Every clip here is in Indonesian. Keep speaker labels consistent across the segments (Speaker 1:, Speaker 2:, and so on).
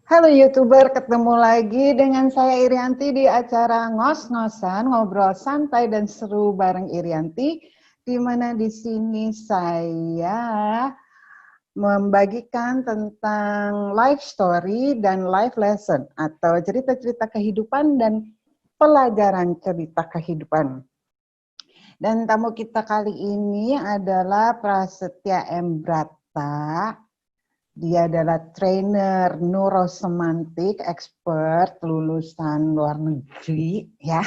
Speaker 1: Halo YouTuber, ketemu lagi dengan saya Irianti di acara Ngos-Ngosan, ngobrol santai dan seru bareng Irianti, di mana di sini saya membagikan tentang life story dan life lesson atau cerita-cerita kehidupan dan pelajaran cerita kehidupan. Dan tamu kita kali ini adalah Prasetya M. Brata. Dia adalah trainer neurosemantik, expert, lulusan luar negeri, ya.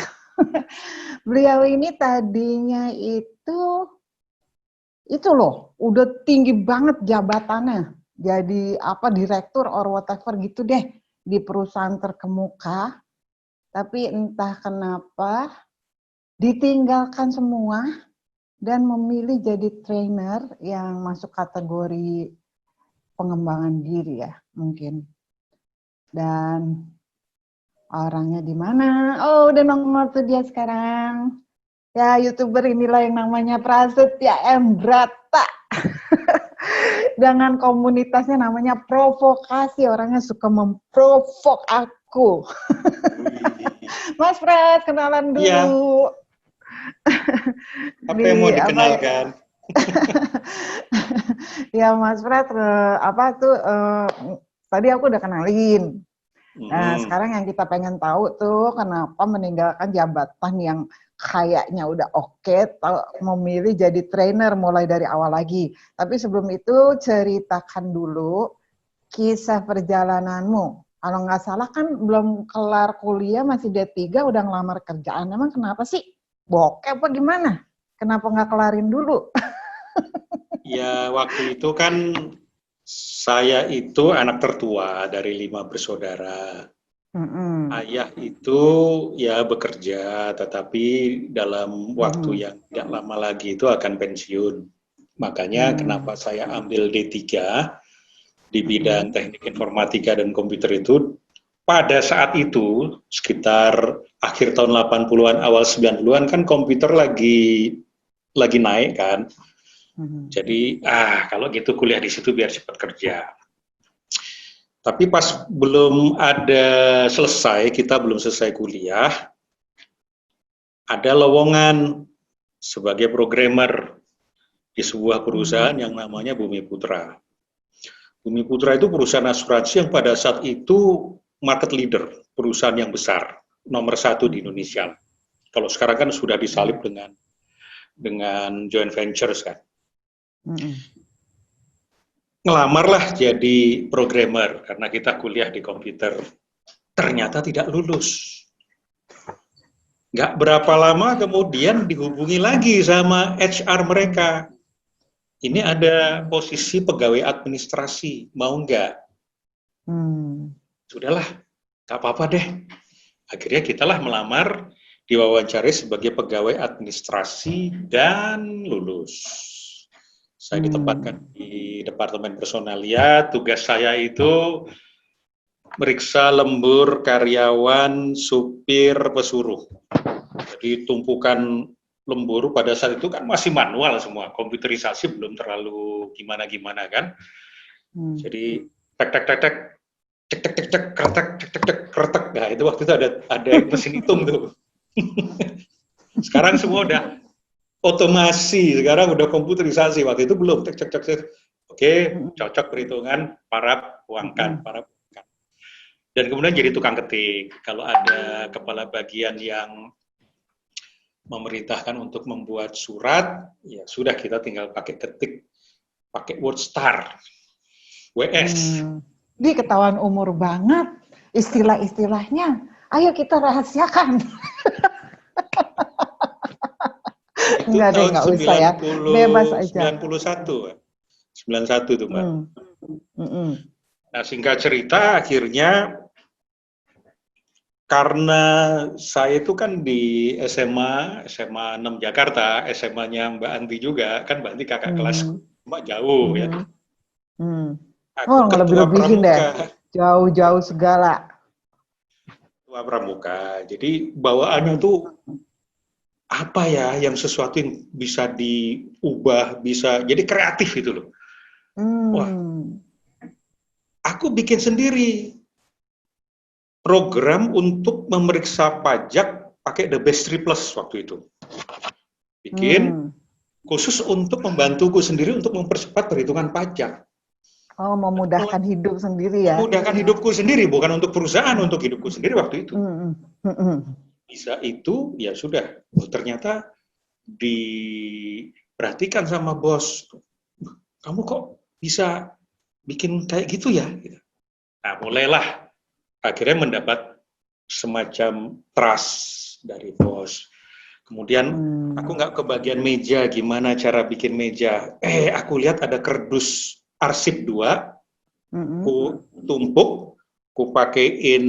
Speaker 1: Beliau ini tadinya itu loh, udah tinggi banget jabatannya. Jadi direktur or whatever gitu deh di perusahaan terkemuka. Tapi entah kenapa ditinggalkan semua dan memilih jadi trainer yang masuk kategori pengembangan diri ya mungkin. Dan orangnya di mana? Oh, udah nongol tuh dia sekarang. Ya, YouTuber inilah yang namanya Prasetya M. Brata. Dengan komunitasnya namanya provokasi, orangnya suka memprovok aku. Mas Pras, kenalan
Speaker 2: Iya,
Speaker 1: dulu.
Speaker 2: apa yang mau
Speaker 1: Apa ya?
Speaker 2: dikenalkan?
Speaker 1: Ya Mas Pras, tadi aku udah kenalin. Nah, sekarang yang kita pengen tahu tuh kenapa meninggalkan jabatan yang kayaknya udah oke, memilih jadi trainer mulai dari awal lagi. Tapi sebelum itu ceritakan dulu kisah perjalananmu. Kalau nggak salah kan belum kelar kuliah, masih D3, udah ngelamar kerjaan. Emang kenapa sih? Bokeh apa gimana? Kenapa nggak kelarin dulu?
Speaker 2: Ya, waktu itu kan saya itu anak tertua dari 5 bersaudara. Ayah itu ya bekerja, tetapi dalam waktu yang tidak lama lagi itu akan pensiun. Makanya kenapa saya ambil D3 di bidang teknik informatika dan komputer itu, pada saat itu, sekitar akhir tahun 80-an, awal 90-an kan komputer lagi naik kan. Jadi, kalau gitu kuliah di situ biar cepat kerja. Tapi pas belum ada selesai, kita belum selesai kuliah, ada lowongan sebagai programmer di sebuah perusahaan yang namanya Bumi Putra. Bumi Putra itu perusahaan asuransi yang pada saat itu market leader, perusahaan yang besar, nomor 1 di Indonesia. Kalau sekarang kan sudah disalip dengan joint ventures kan. Ngelamarlah jadi programmer karena kita kuliah di komputer. Ternyata tidak lulus. Nggak berapa lama kemudian dihubungi lagi sama HR mereka. Ini ada posisi pegawai administrasi, mau nggak? Sudahlah, nggak apa-apa deh. Akhirnya kitalah melamar, diwawancari sebagai pegawai administrasi dan lulus. Saya ditempatkan di Departemen Personalia, tugas saya itu meriksa lembur karyawan, supir, pesuruh. Jadi tumpukan lembur pada saat itu kan masih manual semua, komputerisasi belum terlalu gimana-gimana kan. Jadi tek-tek-tek-tek, cek-cek-cek-cek, kretek, cek-cek-cek, kretek. Nah itu waktu itu ada mesin hitung tuh. Sekarang semua udah otomasi, sekarang udah komputerisasi. Waktu itu belum, cek-cek-cek. Oke, cocok perhitungan, paraf, uangkan, paraf. Dan kemudian jadi tukang ketik. Kalau ada kepala bagian yang memerintahkan untuk membuat surat, ya sudah kita tinggal pakai ketik, pakai WordStar, WS.
Speaker 1: Di ketahuan umur banget istilah-istilahnya. Ayo kita rahasiakan.
Speaker 2: Itu
Speaker 1: Enggak deh,
Speaker 2: tahun
Speaker 1: enggak usah ya. Bebas aja.
Speaker 2: 91 tuh Mbak. Nah singkat cerita akhirnya karena saya itu kan di SMA 6 Jakarta, SMA-nya Mbak Anti juga, kan Mbak Anti kakak kelas, Mbak jauh ya. Aku ketua pramuka.
Speaker 1: Jauh-jauh segala.
Speaker 2: Ketua pramuka, jadi bawaannya tuh apa ya yang sesuatu yang bisa diubah, bisa jadi kreatif gitu loh. Wah, aku bikin sendiri. program untuk memeriksa pajak pakai The Best 3 Plus waktu itu. Bikin khusus untuk membantuku sendiri untuk mempercepat perhitungan pajak.
Speaker 1: Oh, memudahkan hidup sendiri ya?
Speaker 2: Memudahkan hidupku sendiri, bukan untuk perusahaan, untuk hidupku sendiri waktu itu. Bisa itu, ya sudah. Ternyata diperhatikan sama bos. Kamu kok bisa bikin kayak gitu ya? Nah, mulailah akhirnya mendapat semacam trust dari bos. Kemudian aku nggak kebagian meja, gimana cara bikin meja. Aku lihat ada kardus arsip 2, ku tumpuk, ku pakein,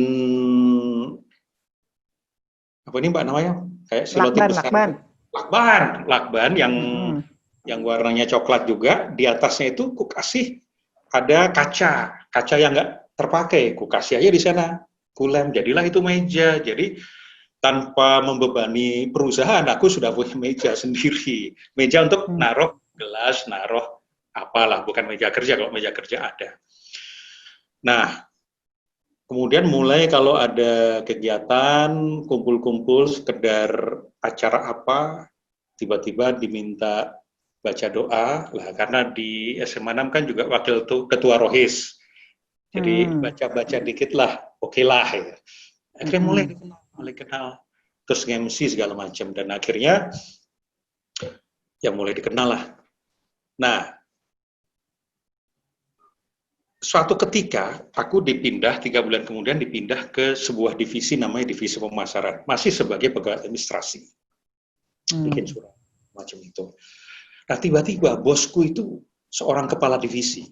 Speaker 2: apa ini Mbak namanya? Kayak selotip besar. Lakban yang warnanya coklat juga. Di atasnya itu ku kasih ada kaca yang nggak terpakai, ku kasih aja di sana, ku lem, jadilah itu meja. Jadi tanpa membebani perusahaan, aku sudah punya meja sendiri, meja untuk naruh gelas, naruh apalah, bukan meja kerja, kalau meja kerja ada. Nah, kemudian mulai kalau ada kegiatan, kumpul-kumpul, sekedar acara apa, tiba-tiba diminta baca doa, lah karena di SMA 6 kan juga wakil ketua rohis. Jadi baca-baca dikit lah, oke lah. Ya. Akhirnya mulai kenal, terus MC segala macam, dan akhirnya ya mulai dikenal lah. Nah, suatu ketika aku dipindah, 3 bulan kemudian dipindah ke sebuah divisi namanya divisi pemasaran, masih sebagai pegawai administrasi, bikin surat macam itu. Nah, tiba-tiba bosku itu seorang kepala divisi,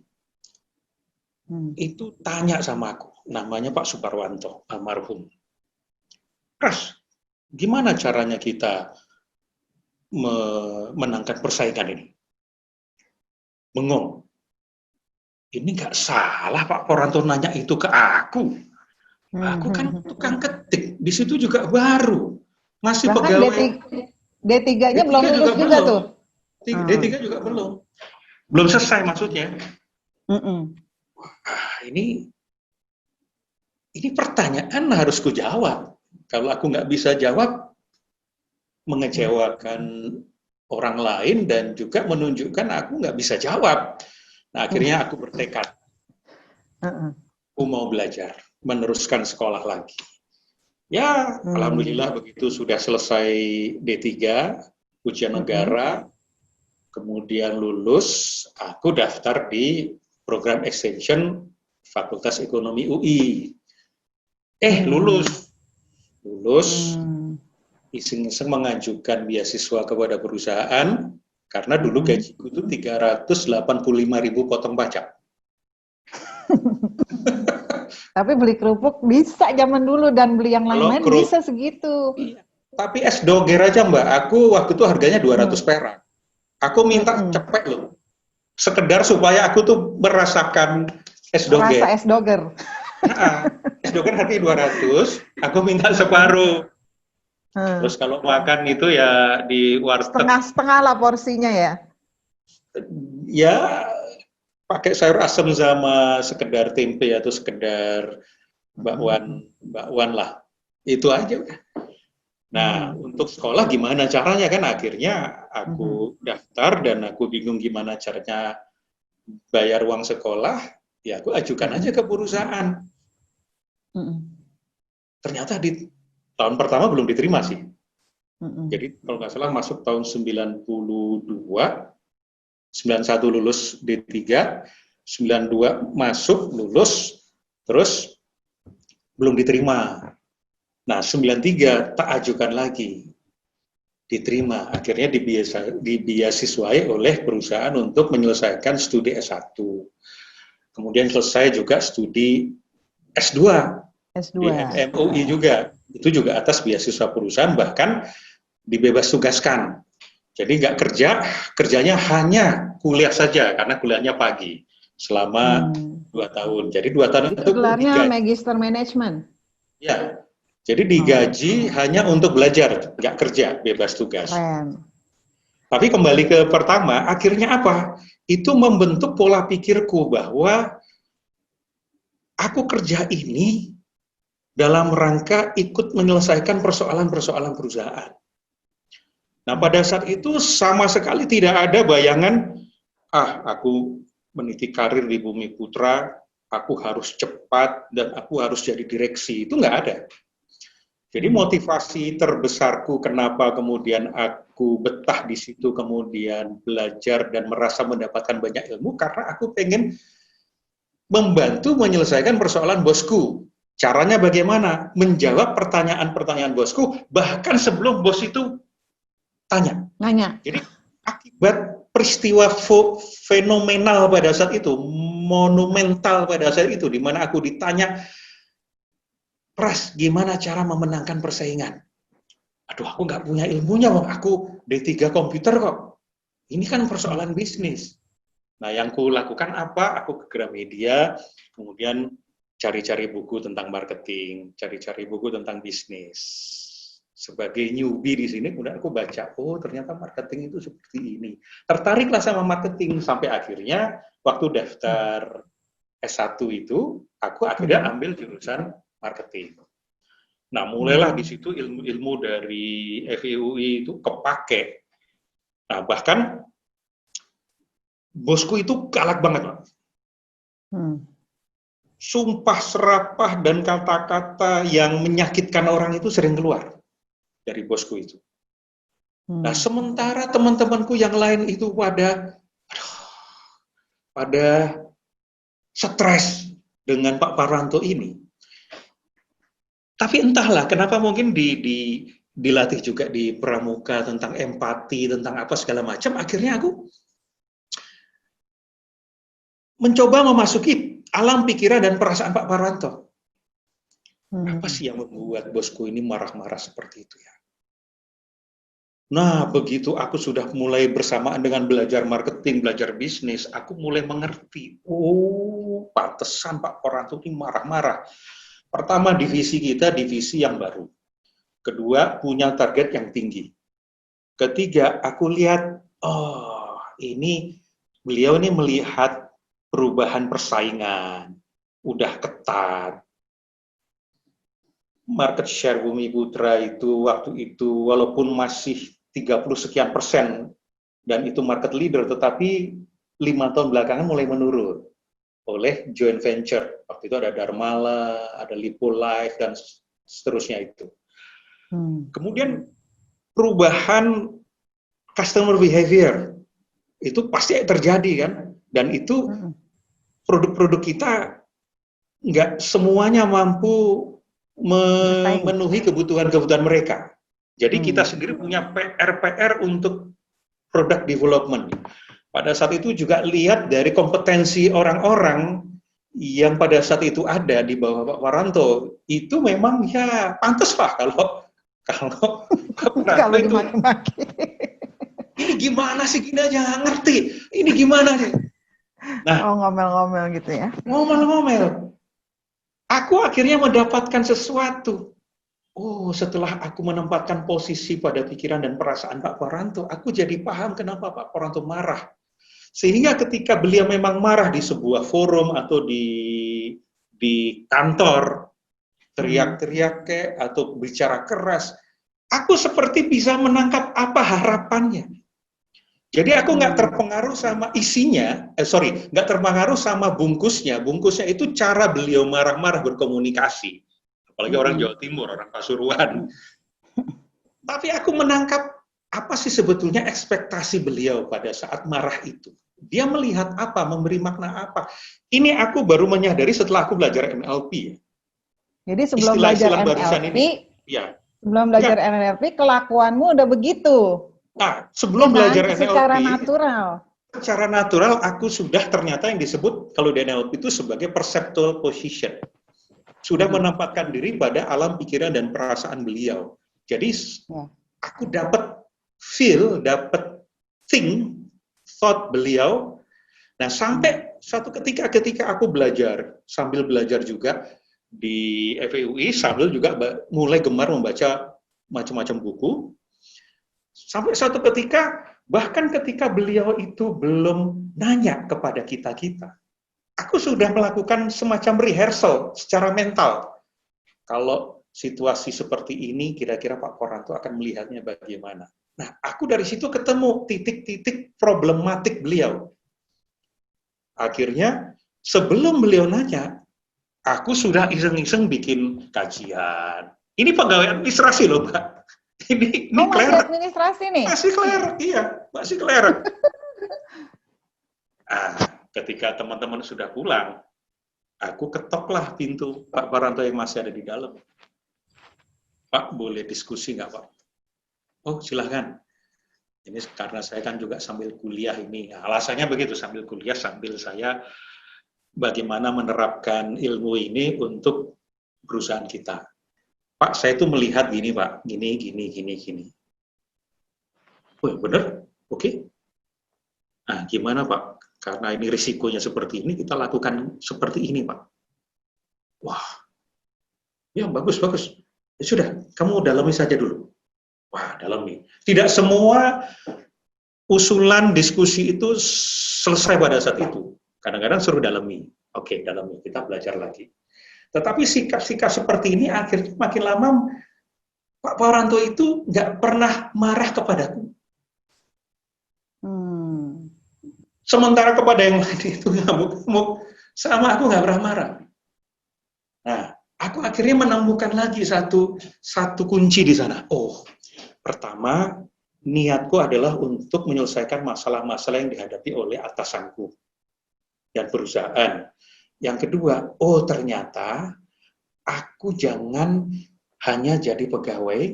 Speaker 2: itu tanya sama aku, namanya Pak Suparwanto, almarhum. Pras, gimana caranya kita memenangkan persaingan ini? Bengong. Ini nggak salah Pak Poranto nanya itu ke aku. Aku kan tukang ketik, di situ juga baru. Masih bahkan pegawai.
Speaker 1: D3-nya belum lulus juga tuh.
Speaker 2: D3 juga belum. Belum selesai maksudnya. Ini pertanyaan harus ku jawab. Kalau aku nggak bisa jawab, mengecewakan orang lain dan juga menunjukkan aku nggak bisa jawab. Nah, akhirnya aku bertekad. Aku mau belajar, meneruskan sekolah lagi. Ya, alhamdulillah begitu sudah selesai D3, ujian negara, kemudian lulus, aku daftar di program extension Fakultas Ekonomi UI. Lulus, iseng-iseng mengajukan beasiswa kepada perusahaan, karena dulu gajiku itu 385.000 potong pajak.
Speaker 1: Tapi beli kerupuk bisa zaman dulu, dan beli yang lain-lain bisa segitu.
Speaker 2: Iya. Tapi es doger aja Mbak, aku waktu itu harganya 200 perak. Aku minta cepet loh, sekedar supaya aku tuh merasakan es doger.
Speaker 1: Rasa es doger.
Speaker 2: Nah, es doger harganya 200, aku minta separuh. Terus kalau makan itu ya di warteg.
Speaker 1: Setengah-setengah lah porsinya ya?
Speaker 2: Ya, pakai sayur asam sama sekedar tempe atau sekedar bakwan lah. Itu aja udah. Nah, untuk sekolah gimana caranya kan? Akhirnya aku daftar dan aku bingung gimana caranya bayar uang sekolah. Ya aku ajukan aja ke perusahaan. Ternyata di tahun pertama belum diterima sih. Jadi kalau nggak salah masuk tahun 92, 91 lulus D3, 92 masuk, lulus, terus belum diterima. Nah, 93 tak ajukan lagi, diterima. Akhirnya dibeasiswai oleh perusahaan untuk menyelesaikan studi S1. Kemudian selesai juga studi S2. Di MUI juga. Itu juga atas beasiswa perusahaan, bahkan dibebas tugaskan. Jadi nggak kerja, kerjanya hanya kuliah saja, karena kuliahnya pagi selama 2 tahun. Jadi 2 tahun itu
Speaker 1: gelarnya Magister Management.
Speaker 2: Ya, jadi digaji hanya untuk belajar, nggak kerja, bebas tugas.
Speaker 1: Keren.
Speaker 2: Tapi kembali ke pertama, akhirnya apa? Itu membentuk pola pikirku bahwa aku kerja ini dalam rangka ikut menyelesaikan persoalan-persoalan perusahaan. Nah, pada saat itu sama sekali tidak ada bayangan, aku meniti karir di Bumi Putra, aku harus cepat dan aku harus jadi direksi. Itu nggak ada. Jadi motivasi terbesarku kenapa kemudian aku betah di situ, kemudian belajar dan merasa mendapatkan banyak ilmu, karena aku pengen membantu menyelesaikan persoalan bosku. Caranya bagaimana? Menjawab pertanyaan-pertanyaan bosku, bahkan sebelum bos itu nanya. Jadi akibat peristiwa fenomenal pada saat itu, monumental pada saat itu, di mana aku ditanya, Pras, gimana cara memenangkan persaingan? Aduh, aku nggak punya ilmunya, Bang. Aku D3 komputer kok. Ini kan persoalan bisnis. Nah, yang ku lakukan apa? Aku ke Gramedia, kemudian cari-cari buku tentang marketing, cari-cari buku tentang bisnis. Sebagai newbie di sini, kemudian aku baca, oh ternyata marketing itu seperti ini. Tertariklah sama marketing, sampai akhirnya waktu daftar S1 itu, aku akhirnya ambil jurusan marketing. Nah, mulailah di situ ilmu-ilmu dari FEUI itu kepake. Nah, bahkan bosku itu galak banget, Pak. Sumpah serapah dan kata-kata yang menyakitkan orang itu sering keluar dari bosku itu. Nah, sementara teman-temanku yang lain itu pada stres dengan Pak Paranto ini. Tapi entahlah kenapa mungkin dilatih juga di pramuka tentang empati, tentang apa segala macam, akhirnya aku mencoba memasuki alam pikiran dan perasaan Pak Paranto. Apa sih yang membuat bosku ini marah-marah seperti itu ya? Nah, begitu aku sudah mulai bersamaan dengan belajar marketing, belajar bisnis, aku mulai mengerti, oh, pantesan Pak Paranto ini marah-marah. Pertama, divisi kita divisi yang baru. Kedua, punya target yang tinggi. Ketiga, aku lihat, oh, beliau ini melihat perubahan persaingan, udah ketat. Market share Bumi Putra itu waktu itu walaupun masih 30 sekian persen dan itu market leader, tetapi 5 tahun belakangan mulai menurun oleh joint venture. Waktu itu ada Dharmala, ada Lipo Life, dan seterusnya itu. Kemudian perubahan customer behavior, itu pasti terjadi kan, dan itu produk-produk kita nggak semuanya mampu memenuhi kebutuhan-kebutuhan mereka. Jadi kita sendiri punya PR untuk product development. Pada saat itu juga lihat dari kompetensi orang-orang yang pada saat itu ada di bawah Pak Paranto, itu memang ya pantas lah kalau itu
Speaker 1: dimaki-maki.
Speaker 2: Ini gimana sih, gini aja nggak ngerti. Ini gimana sih? Nah,
Speaker 1: ngomel-ngomel gitu ya.
Speaker 2: Ngomel-ngomel. Aku akhirnya mendapatkan sesuatu. Oh, setelah aku menempatkan posisi pada pikiran dan perasaan Pak Paranto, aku jadi paham kenapa Pak Paranto marah. Sehingga ketika beliau memang marah di sebuah forum atau di kantor, teriak-teriak atau bicara keras, aku seperti bisa menangkap apa harapannya. Jadi aku nggak terpengaruh sama isinya, nggak terpengaruh sama bungkusnya. Bungkusnya itu cara beliau marah-marah berkomunikasi. Apalagi orang Jawa Timur, orang Pasuruan. Tapi aku menangkap apa sih sebetulnya ekspektasi beliau pada saat marah itu. Dia melihat apa, memberi makna apa. ini aku baru menyadari setelah aku belajar NLP.
Speaker 1: Jadi sebelum belajar NLP, sebelum belajar NLP, kelakuanmu udah begitu.
Speaker 2: Nah, sebelum belajar NLP,
Speaker 1: secara
Speaker 2: natural aku sudah ternyata yang disebut kalau di NLP itu sebagai perceptual position. Sudah menempatkan diri pada alam pikiran dan perasaan beliau. Jadi aku dapat feel, dapat thought beliau. Nah, sampai suatu ketika aku belajar, sambil belajar juga di FEUI, sambil juga mulai gemar membaca macam-macam buku. Sampai suatu ketika, bahkan ketika beliau itu belum nanya kepada kita-kita, aku sudah melakukan semacam rehearsal secara mental. kalau situasi seperti ini kira-kira Pak Poranto akan melihatnya bagaimana. Nah, aku dari situ ketemu titik-titik problematik beliau. Akhirnya, sebelum beliau nanya, aku sudah iseng-iseng bikin kajian. Ini pegawai administrasi loh, Pak. Ini
Speaker 1: masih
Speaker 2: klerek.
Speaker 1: administrasi nih?
Speaker 2: Masih klerek, iya. Masih klerek. Ketika teman-teman sudah pulang, aku ketoklah pintu Pak Poranto yang masih ada di dalam. Pak, boleh diskusi nggak, Pak? Oh, silahkan. Ini karena saya kan juga sambil kuliah ini. Alasannya begitu, sambil kuliah, sambil saya bagaimana menerapkan ilmu ini untuk perusahaan kita. Pak, saya itu melihat gini, Pak. Gini. Oh, benar? Oke. Nah, gimana, Pak? Karena ini risikonya seperti ini, kita lakukan seperti ini, Pak. Wah, ya bagus. Ya sudah, kamu dalami saja dulu. Wah, dalami. Tidak semua usulan diskusi itu selesai pada saat itu. Kadang-kadang suruh dalami. Oke, dalami. Kita belajar lagi. Tetapi sikap-sikap seperti ini akhirnya makin lama Pak Poranto itu nggak pernah marah kepadaku. Sementara kepada yang lain itu ngamuk-ngamuk, sama aku nggak pernah marah. Nah, aku akhirnya menemukan lagi satu kunci di sana. Oh, pertama, niatku adalah untuk menyelesaikan masalah-masalah yang dihadapi oleh atasanku dan perusahaan. Yang kedua, oh ternyata aku jangan hanya jadi pegawai,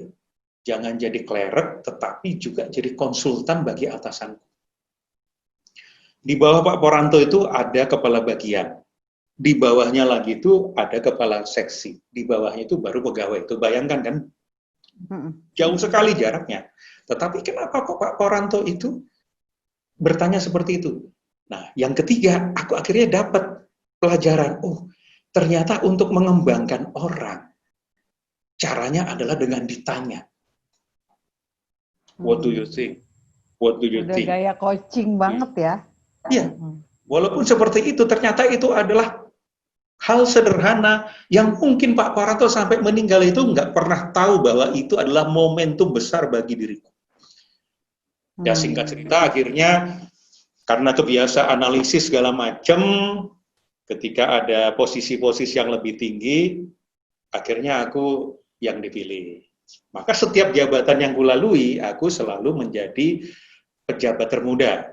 Speaker 2: jangan jadi klerek, tetapi juga jadi konsultan bagi atasanku. Di bawah Pak Poranto itu ada kepala bagian. Di bawahnya lagi itu ada kepala seksi. Di bawahnya itu baru pegawai. Itu bayangkan kan? Jauh sekali jaraknya. Tetapi kenapa kok Pak Poranto itu bertanya seperti itu? Nah, yang ketiga, aku akhirnya dapat pelajaran. Oh, ternyata untuk mengembangkan orang, caranya adalah dengan ditanya. What do you think? What do you think?
Speaker 1: Udah gaya coaching banget ya.
Speaker 2: Iya, walaupun seperti itu, ternyata itu adalah hal sederhana yang mungkin Pak Poranto sampai meninggal itu nggak pernah tahu bahwa itu adalah momentum besar bagi diriku. Ya singkat cerita, akhirnya karena kebiasa analisis segala macam, ketika ada posisi-posisi yang lebih tinggi, akhirnya aku yang dipilih. Maka setiap jabatan yang kulalui, aku selalu menjadi pejabat termuda.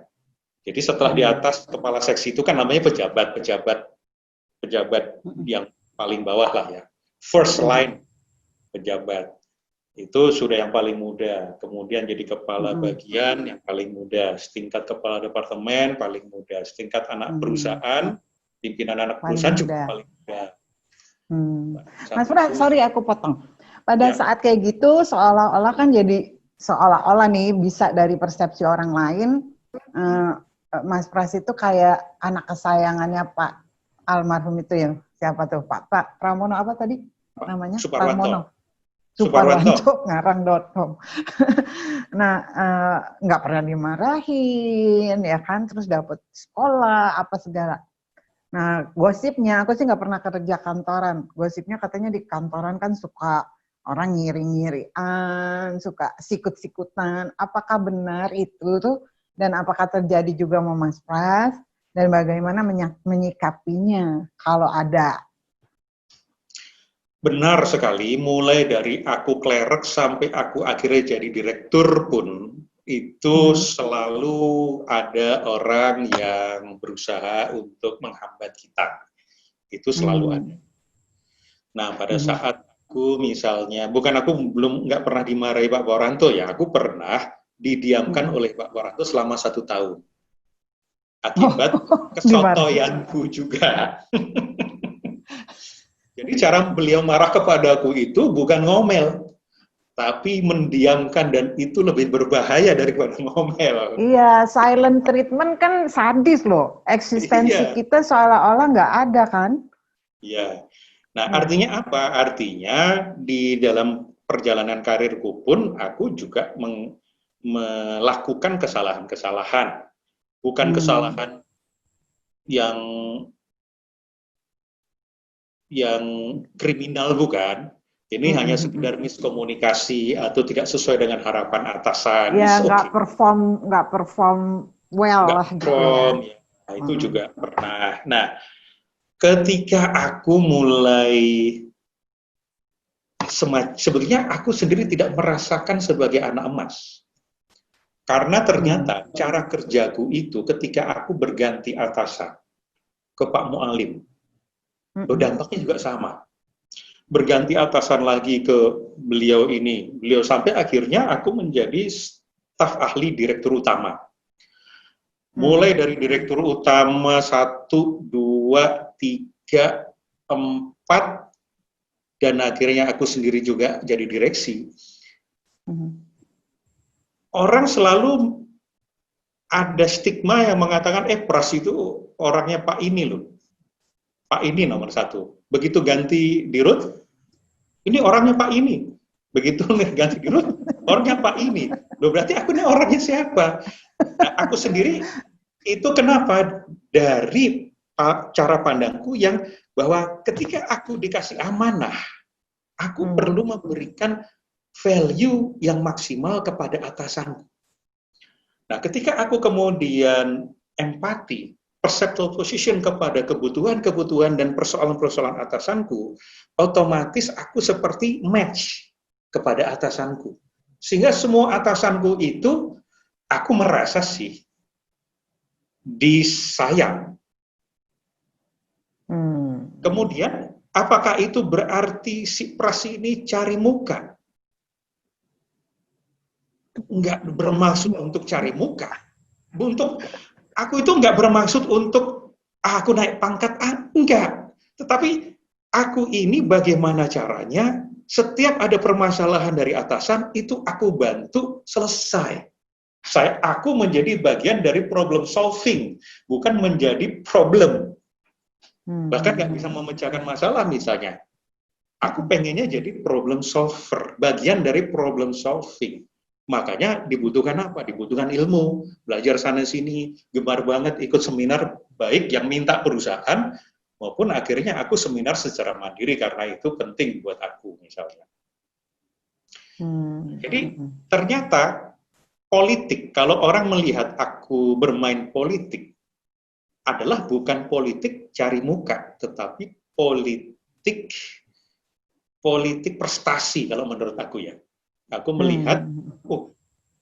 Speaker 2: Jadi setelah di atas kepala seksi itu kan namanya pejabat yang paling bawah lah ya. First line pejabat. Itu sudah yang paling muda. Kemudian jadi kepala bagian yang paling muda. Setingkat kepala departemen paling muda. Setingkat anak perusahaan, pimpinan anak perusahaan juga paling muda.
Speaker 1: Mas Pras, sorry aku potong. Pada saat kayak gitu seolah-olah kan jadi seolah-olah nih bisa dari persepsi orang lain, Mas Pras itu kayak anak kesayangannya Pak almarhum itu ya, siapa tuh? Pak Pramono apa tadi namanya?
Speaker 2: Suparwanto.
Speaker 1: Suparwanto, ngarang.com. Nah, nggak pernah dimarahin, ya kan? Terus dapat sekolah, apa segala. Nah, gosipnya, aku sih nggak pernah kerja kantoran. Gosipnya katanya di kantoran kan suka orang ngiri-ngirian, suka sikut-sikutan. Apakah benar itu tuh? Dan apakah terjadi juga sama Mas Pras? Dan bagaimana menyikapinya kalau ada?
Speaker 2: Benar sekali, mulai dari aku klerek sampai aku akhirnya jadi direktur pun, itu selalu ada orang yang berusaha untuk menghambat kita. Itu selalu ada. Nah, pada saat aku misalnya, bukan aku nggak pernah dimarahi Pak Poranto ya, aku pernah didiamkan oleh Pak Poranto selama 1 tahun. Akibat kesotoyanku juga. Jadi cara beliau marah kepadaku itu bukan ngomel, tapi mendiamkan, dan itu lebih berbahaya daripada ngomel.
Speaker 1: Iya, silent treatment kan sadis loh. Eksistensi kita seolah-olah nggak ada kan?
Speaker 2: Iya. Nah, artinya apa? Artinya di dalam perjalanan karirku pun aku juga melakukan kesalahan-kesalahan. Bukan kesalahan yang yang kriminal, bukan. Ini hanya sekedar miskomunikasi atau tidak sesuai dengan harapan atasan.
Speaker 1: Ya, nggak perform well lah gitu ya.
Speaker 2: Ya. Nah, itu juga pernah. Nah, ketika aku mulai, sebetulnya aku sendiri tidak merasakan sebagai anak emas. Karena ternyata cara kerjaku itu ketika aku berganti atasan ke Pak Mualim, dampaknya juga sama. Berganti atasan lagi ke beliau sampai akhirnya aku menjadi staf ahli direktur utama. Mulai dari direktur utama 1, 2, 3, 4, dan akhirnya aku sendiri juga jadi direksi. Orang selalu ada stigma yang mengatakan, Pras itu orangnya Pak ini loh. Pak ini nomor 1. Begitu ganti dirut, ini orangnya Pak ini. Begitu ganti dirut, orangnya Pak ini. Loh, berarti aku ini orangnya siapa? Nah, aku sendiri itu kenapa? Dari cara pandangku yang bahwa ketika aku dikasih amanah, aku perlu memberikan value yang maksimal kepada atasanku. Nah, ketika aku kemudian empati, perceptual position kepada kebutuhan-kebutuhan dan persoalan-persoalan atasanku, otomatis aku seperti match kepada atasanku. Sehingga semua atasanku itu, aku merasa sih disayang. Kemudian, apakah itu berarti si Pras ini cari muka? Enggak bermaksud untuk cari muka. Aku itu enggak bermaksud untuk aku naik pangkat, enggak. Tetapi aku ini bagaimana caranya setiap ada permasalahan dari atasan itu aku bantu selesai. Aku menjadi bagian dari problem solving, bukan menjadi problem. Bahkan nggak bisa memecahkan masalah misalnya. Aku pengennya jadi problem solver, bagian dari problem solving. Makanya dibutuhkan apa? Dibutuhkan ilmu, belajar sana-sini, gemar banget ikut seminar, baik yang minta perusahaan, maupun akhirnya aku seminar secara mandiri karena itu penting buat aku misalnya. Jadi ternyata politik, kalau orang melihat aku bermain politik, adalah bukan politik cari muka, tetapi politik prestasi kalau menurut aku ya. Aku melihat,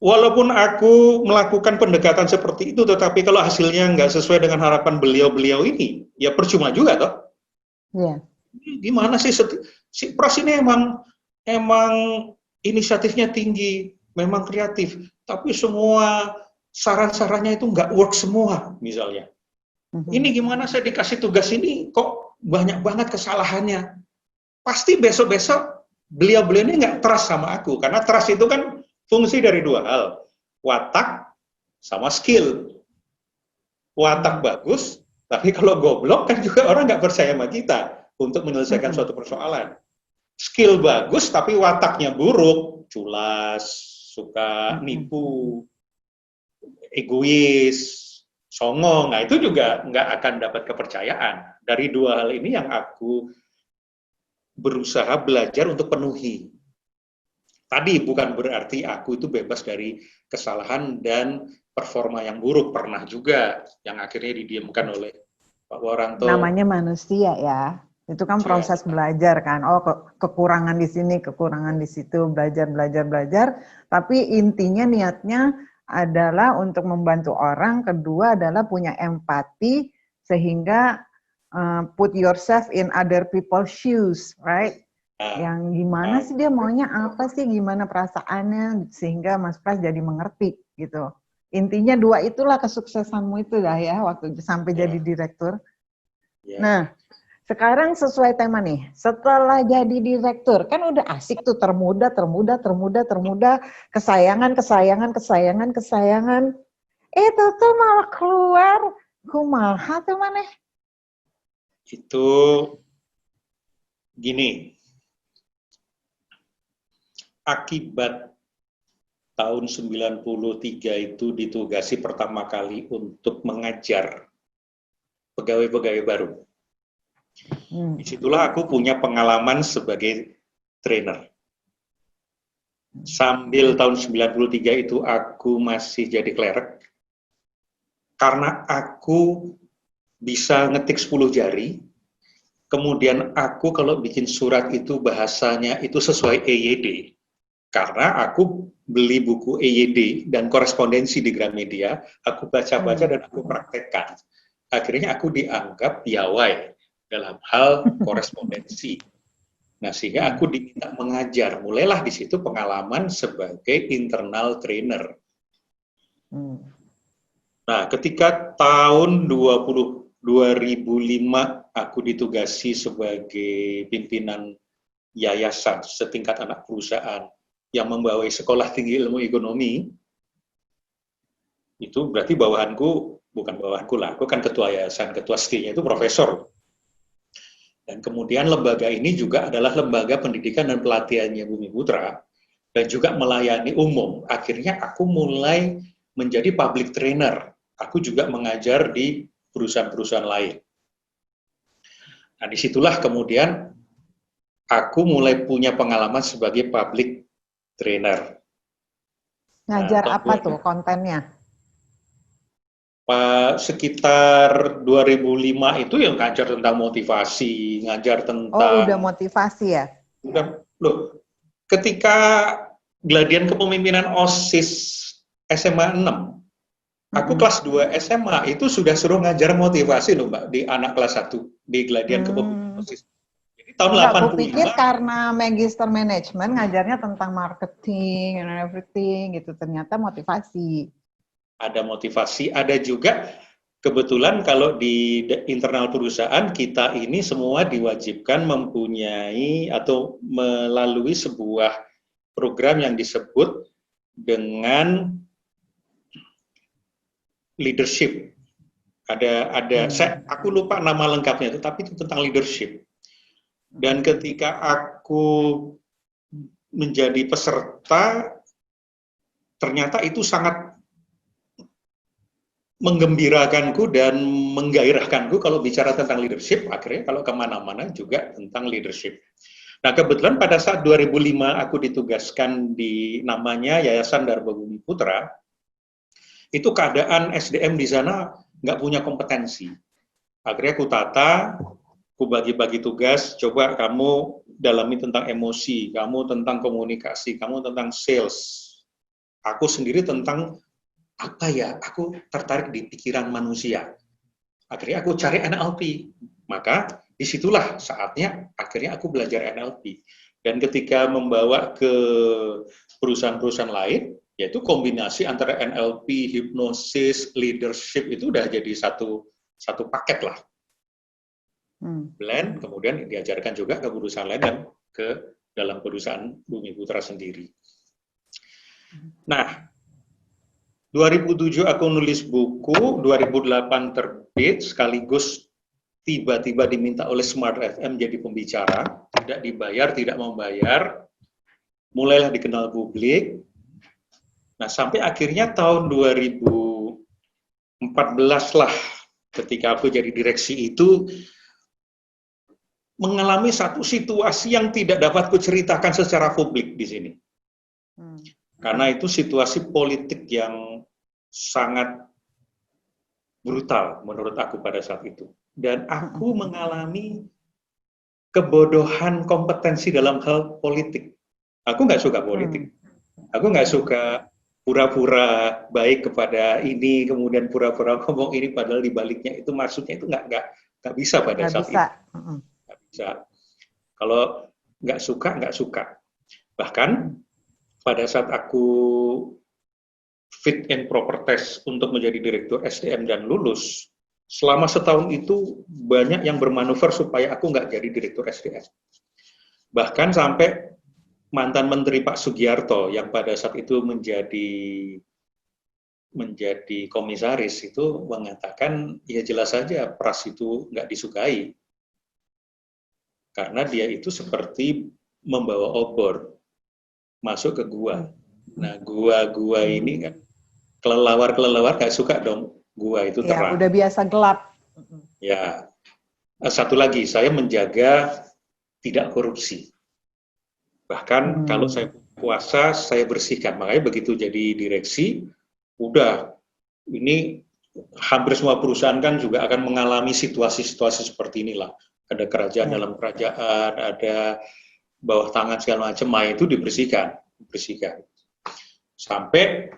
Speaker 2: walaupun aku melakukan pendekatan seperti itu, tetapi kalau hasilnya nggak sesuai dengan harapan beliau-beliau ini, ya percuma juga toh. Yeah. Gimana sih, si Pras ini emang inisiatifnya tinggi, memang kreatif, tapi semua saran-sarannya itu nggak work semua, misalnya. Ini gimana saya dikasih tugas ini, kok banyak banget kesalahannya. Pasti besok-besok beliau-beliau ini nggak trust sama aku, karena trust itu kan fungsi dari 2 hal, watak sama skill. Watak bagus, tapi kalau goblok kan juga orang nggak percaya sama kita untuk menyelesaikan suatu persoalan. Skill bagus, tapi wataknya buruk, culas, suka nipu, egois, songong, nah itu juga nggak akan dapat kepercayaan. Dari 2 hal ini yang aku berusaha belajar untuk penuhi. Tadi bukan berarti aku itu bebas dari kesalahan dan performa yang buruk, pernah juga yang akhirnya didiamkan oleh Pak Waranto.
Speaker 1: Namanya manusia ya, itu kan proses belajar kan. Oh, kekurangan di sini, kekurangan di situ, belajar. Tapi intinya niatnya adalah untuk membantu orang. Kedua adalah punya empati sehingga put yourself in other people's shoes, right? Yang gimana sih dia maunya apa sih, gimana perasaannya, sehingga Mas Pras jadi mengerti gitu. Intinya 2 itulah kesuksesanmu itu dah ya, waktu sampai jadi direktur. Nah, sekarang sesuai tema nih, setelah jadi direktur, kan udah asik tuh, termuda, kesayangan. Itu tuh malah keluar, kumaha tuh maneh?
Speaker 2: Itu gini, akibat tahun 93 itu ditugasi pertama kali untuk mengajar pegawai-pegawai baru. Disitulah aku punya pengalaman sebagai trainer. Sambil tahun 93 itu aku masih jadi clerk, karena aku bisa ngetik 10 jari, kemudian aku kalau bikin surat itu bahasanya itu sesuai EYD, karena aku beli buku EYD dan korespondensi di Gramedia, aku baca-baca dan aku praktekkan. Akhirnya aku dianggap piawai dalam hal korespondensi. Nah, sehingga aku diminta mengajar. Mulailah di situ pengalaman sebagai internal trainer. Nah, ketika tahun 2005 aku ditugasi sebagai pimpinan yayasan setingkat anak perusahaan yang membawai sekolah tinggi ilmu ekonomi, itu berarti bawahanku, bukan bawahanku lah, aku kan ketua yayasan, ketua ST-nya itu profesor. Dan kemudian lembaga ini juga adalah lembaga pendidikan dan pelatihannya Bumi Putra, dan juga melayani umum. Akhirnya aku mulai menjadi public trainer. Aku juga mengajar di perusahaan-perusahaan lain. Nah, disitulah kemudian aku mulai punya pengalaman sebagai public trainer.
Speaker 1: Ngajar apa tuh kontennya?
Speaker 2: Sekitar 2005 itu yang ngajar tentang motivasi, ngajar tentang...
Speaker 1: Oh, udah motivasi ya?
Speaker 2: Udah, loh, ketika Gladian Kepemimpinan OSIS SMA 6, aku kelas 2 SMA itu sudah suruh ngajar motivasi loh Mbak, di anak kelas 1, di Gladian Kepemimpinan OSIS. Jadi tahun 85...
Speaker 1: Aku pikir karena Magister Management ngajarnya tentang marketing and everything gitu, ternyata motivasi.
Speaker 2: Ada motivasi, ada juga kebetulan kalau di internal perusahaan kita ini semua diwajibkan mempunyai atau melalui sebuah program yang disebut dengan leadership. Aku lupa nama lengkapnya itu, tapi itu tentang leadership. Dan ketika aku menjadi peserta, ternyata itu sangat menggembirakanku dan menggairahkanku kalau bicara tentang leadership. Akhirnya kalau kemana-mana juga tentang leadership. Nah, kebetulan pada saat 2005 aku ditugaskan di namanya Yayasan Darba Bumi Putra, itu keadaan SDM di sana nggak punya kompetensi. Akhirnya aku tata, aku bagi-bagi tugas, coba kamu dalami tentang emosi, kamu tentang komunikasi, kamu tentang sales. Aku sendiri tentang apa ya, aku tertarik di pikiran manusia. Akhirnya aku cari NLP. Maka disitulah saatnya akhirnya aku belajar NLP. Dan ketika membawa ke perusahaan-perusahaan lain, yaitu kombinasi antara NLP, hipnosis, leadership, itu udah jadi satu paket lah. Blend, kemudian diajarkan juga ke perusahaan lain dan ke dalam perusahaan Bumi Putra sendiri. Nah, 2007 aku nulis buku, 2008 terbit, sekaligus tiba-tiba diminta oleh Smart FM jadi pembicara, tidak dibayar, tidak membayar, mulailah dikenal publik. Nah, sampai akhirnya tahun 2014 lah, ketika aku jadi direksi itu, mengalami satu situasi yang tidak dapat kuceritakan secara publik di sini. Karena itu situasi politik yang sangat brutal menurut aku pada saat itu. Dan aku mengalami kebodohan kompetensi dalam hal politik. Aku nggak suka politik. Aku nggak suka pura-pura baik kepada ini, kemudian pura-pura ngomong ini, padahal di baliknya itu maksudnya itu nggak bisa pada saat itu. Nggak bisa. Kalau nggak suka. Bahkan pada saat aku fit and proper test untuk menjadi direktur SDM dan lulus, selama setahun itu banyak yang bermanuver supaya aku nggak jadi direktur SDM. Bahkan sampai mantan Menteri Pak Sugiarto yang pada saat itu menjadi komisaris itu mengatakan, ya jelas saja Pras itu nggak disukai. Karena dia itu seperti membawa obor masuk ke gua. Nah, gua ini kan kelelawar nggak suka dong. Gua itu terang.
Speaker 1: Ya, udah biasa gelap.
Speaker 2: Ya. Satu lagi, saya menjaga tidak korupsi. Bahkan kalau saya puasa, saya bersihkan. Makanya begitu jadi direksi, udah ini hampir semua perusahaan kan juga akan mengalami situasi-situasi seperti inilah. Ada kerajaan dalam kerajaan, ada bawah tangan segala macam, itu dibersihkan. Sampai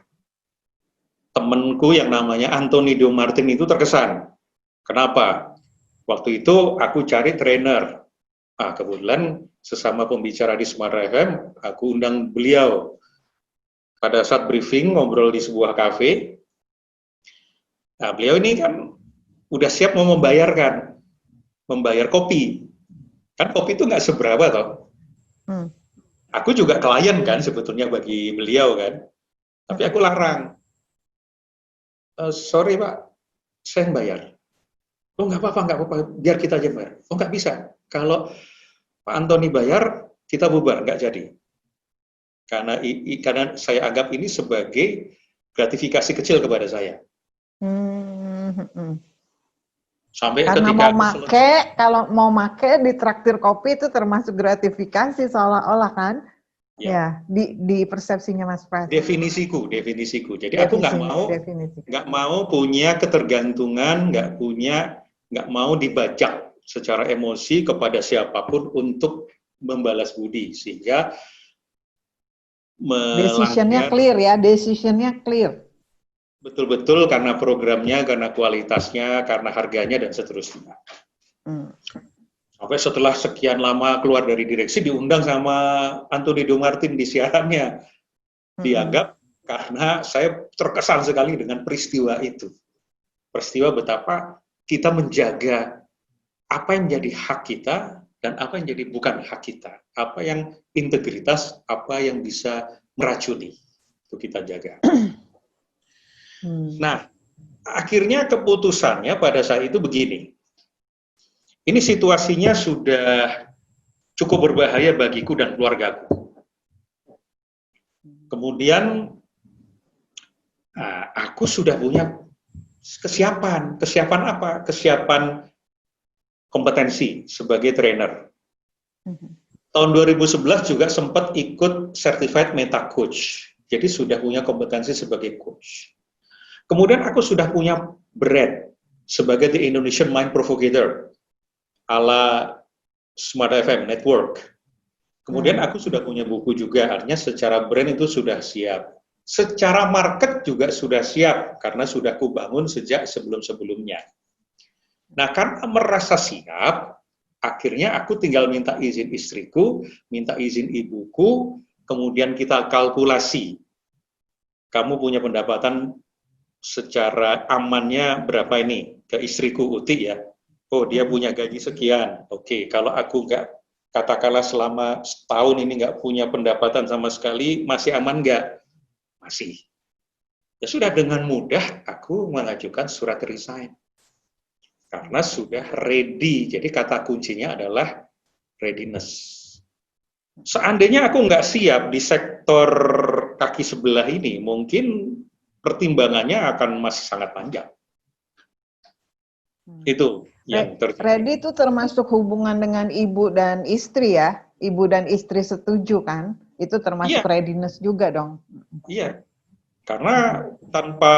Speaker 2: temenku yang namanya Anthony Dio Martin itu terkesan. Kenapa? Waktu itu aku cari trainer. Kebetulan sesama pembicara di Smart FM, aku undang beliau. Pada saat briefing, ngobrol di sebuah kafe, beliau ini kan udah siap mau membayar kopi. Kan kopi itu nggak seberapa toh. Aku juga klien kan sebetulnya bagi beliau kan. Tapi aku larang. Sorry Pak, saya yang bayar. Oh nggak apa-apa, biar kita aja bayar. Oh nggak bisa, kalau Pak Antoni bayar, kita bubar, nggak jadi. Karena saya anggap ini sebagai gratifikasi kecil kepada saya. Sampai
Speaker 1: karena
Speaker 2: ketika
Speaker 1: kalau mau make di traktir kopi itu termasuk gratifikasi seolah-olah kan? Ya, di persepsinya Mas Pras.
Speaker 2: Definisiku. Jadi aku nggak mau punya ketergantungan, nggak mau dibajak secara emosi kepada siapapun untuk membalas budi, sehingga
Speaker 1: decision-nya clear.
Speaker 2: Betul-betul karena programnya, karena kualitasnya, karena harganya dan seterusnya. Sampai setelah sekian lama keluar dari direksi, diundang sama Anthony Dio Martin di siarannya. Dianggap karena saya terkesan sekali dengan peristiwa itu. Peristiwa betapa kita menjaga apa yang jadi hak kita dan apa yang jadi bukan hak kita. Apa yang integritas, apa yang bisa meracuni. Itu kita jaga. Nah, akhirnya keputusannya pada saat itu begini. Ini situasinya sudah cukup berbahaya bagiku dan keluargaku. Kemudian aku sudah punya kesiapan. Kesiapan apa? Kesiapan kompetensi sebagai trainer. Tahun 2011 juga sempat ikut Certified Meta Coach. Jadi sudah punya kompetensi sebagai coach. Kemudian aku sudah punya brand sebagai The Indonesian Mind Provocator ala Smart FM Network. Kemudian aku sudah punya buku juga, artinya secara brand itu sudah siap. Secara market juga sudah siap, karena sudah kubangun sejak sebelum-sebelumnya. Nah, karena merasa siap, akhirnya aku tinggal minta izin istriku, minta izin ibuku, kemudian kita kalkulasi. Kamu punya pendapatan secara amannya berapa ini? Ke istriku Uti ya. Oh, dia punya gaji sekian. Oke, kalau aku nggak, katakanlah selama setahun ini nggak punya pendapatan sama sekali, masih aman nggak? Masih. Ya sudah, dengan mudah aku mengajukan surat resign. Karena sudah ready. Jadi kata kuncinya adalah readiness. Seandainya aku nggak siap di sektor kaki sebelah ini, mungkin pertimbangannya akan masih sangat panjang. Itu yang terjadi.
Speaker 1: Ready itu termasuk hubungan dengan ibu dan istri ya? Ibu dan istri setuju kan? Itu termasuk readiness juga dong?
Speaker 2: Iya, karena tanpa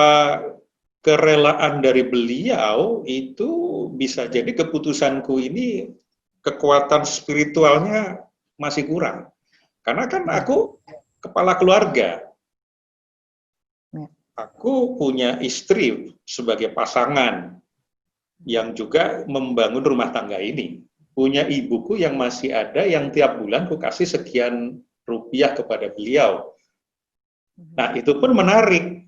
Speaker 2: kerelaan dari beliau, itu bisa jadi keputusanku ini kekuatan spiritualnya masih kurang. Karena kan aku kepala keluarga. Aku punya istri sebagai pasangan yang juga membangun rumah tangga ini. Punya ibuku yang masih ada, yang tiap bulan ku kasih sekian rupiah kepada beliau. Nah, itu pun menarik.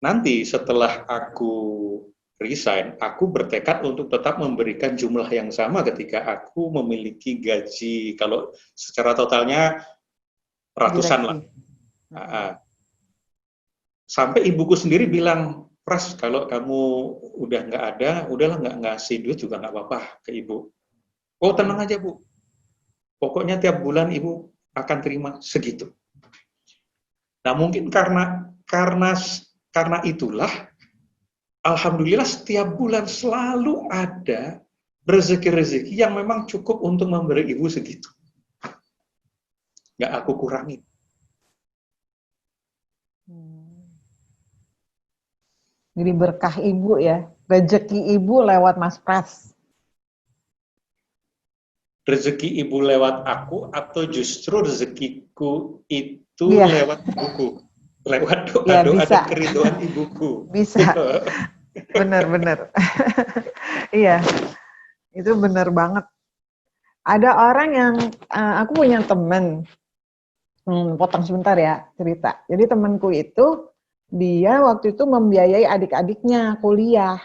Speaker 2: Nanti setelah aku resign, aku bertekad untuk tetap memberikan jumlah yang sama ketika aku memiliki gaji, kalau secara totalnya ratusan lah. Sampai ibuku sendiri bilang, Pras, kalau kamu udah nggak ada, udahlah nggak ngasih duit juga nggak apa-apa ke ibu. Oh, tenang aja Bu, pokoknya tiap bulan ibu akan terima segitu. Nah, mungkin karena itulah, alhamdulillah setiap bulan selalu ada rezeki-rezeki yang memang cukup untuk memberi ibu segitu. Nggak aku kurangi.
Speaker 1: Jadi berkah ibu ya, rezeki ibu lewat Mas Pras.
Speaker 2: Rezeki ibu lewat aku atau justru rezekiku itu lewat ibuku, lewat doa-doa dan keriduan ibuku.
Speaker 1: Bisa, benar-benar. Iya, itu benar banget. Ada orang yang, aku punya teman, potong sebentar ya cerita. Jadi temanku itu, dia waktu itu membiayai adik-adiknya kuliah.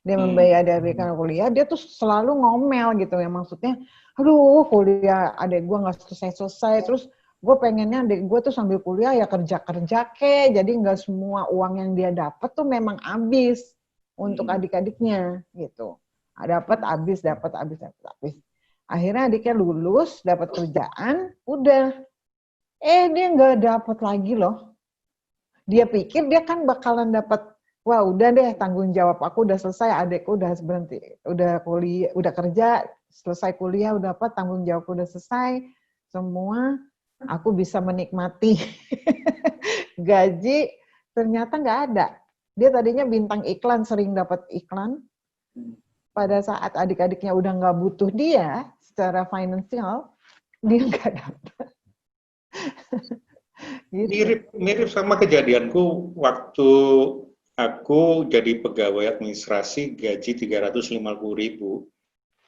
Speaker 1: Dia membiayai adik-adiknya kuliah, dia tuh selalu ngomel gitu ya, maksudnya, aduh kuliah adik gue nggak selesai-selesai, terus gue pengennya adik gue tuh sambil kuliah ya kerja-kerja jadi nggak semua uang yang dia dapat tuh memang habis untuk adik-adiknya gitu. Dapat habis. Akhirnya adiknya lulus, dapat kerjaan, udah. Dia nggak dapat lagi loh. Dia pikir dia kan bakalan dapat, wah udah deh tanggung jawab aku udah selesai, adikku udah berhenti, udah kuliah, udah kerja, selesai kuliah, udah apa, tanggung jawabku udah selesai, semua aku bisa menikmati gaji, ternyata nggak ada. Dia tadinya bintang iklan, sering dapat iklan, pada saat adik-adiknya udah nggak butuh dia secara finansial, dia nggak dapat.
Speaker 2: Gitu. Mirip sama kejadianku waktu aku jadi pegawai administrasi gaji 350.000.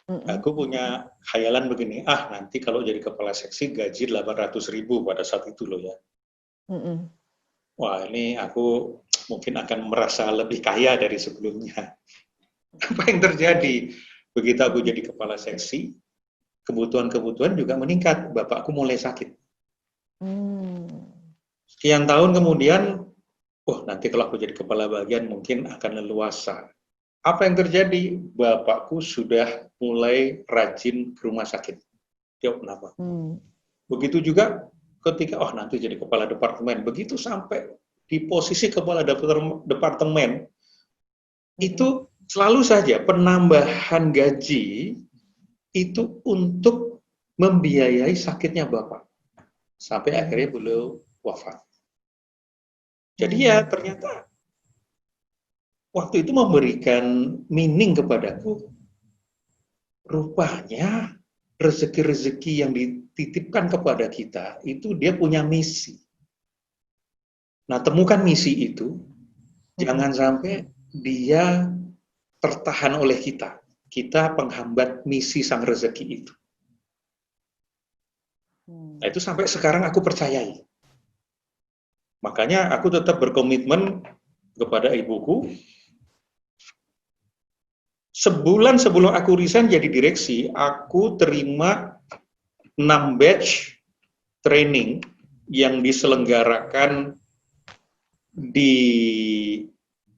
Speaker 2: Aku punya khayalan begini, nanti kalau jadi kepala seksi gaji 800.000 pada saat itu loh ya. Wah ini aku mungkin akan merasa lebih kaya dari sebelumnya. Apa yang terjadi? Begitu aku jadi kepala seksi, kebutuhan-kebutuhan juga meningkat. Bapakku mulai sakit. Sekian tahun kemudian, nanti kalau aku jadi kepala bagian mungkin akan leluasa. Apa yang terjadi? Bapakku sudah mulai rajin ke rumah sakit. Dia kenapa? Begitu juga ketika, nanti jadi kepala departemen. Begitu sampai di posisi kepala departemen, itu selalu saja penambahan gaji itu untuk membiayai sakitnya Bapak. Sampai akhirnya beliau wafat. Jadi ya ternyata waktu itu memberikan meaning kepadaku. Rupanya rezeki-rezeki yang dititipkan kepada kita itu dia punya misi. Nah, temukan misi itu, jangan sampai dia tertahan oleh kita. Kita penghambat misi sang rezeki itu. Nah, itu sampai sekarang aku percayai. Makanya aku tetap berkomitmen kepada ibuku. Sebulan sebelum aku resign jadi direksi, aku terima 6 batch training yang diselenggarakan di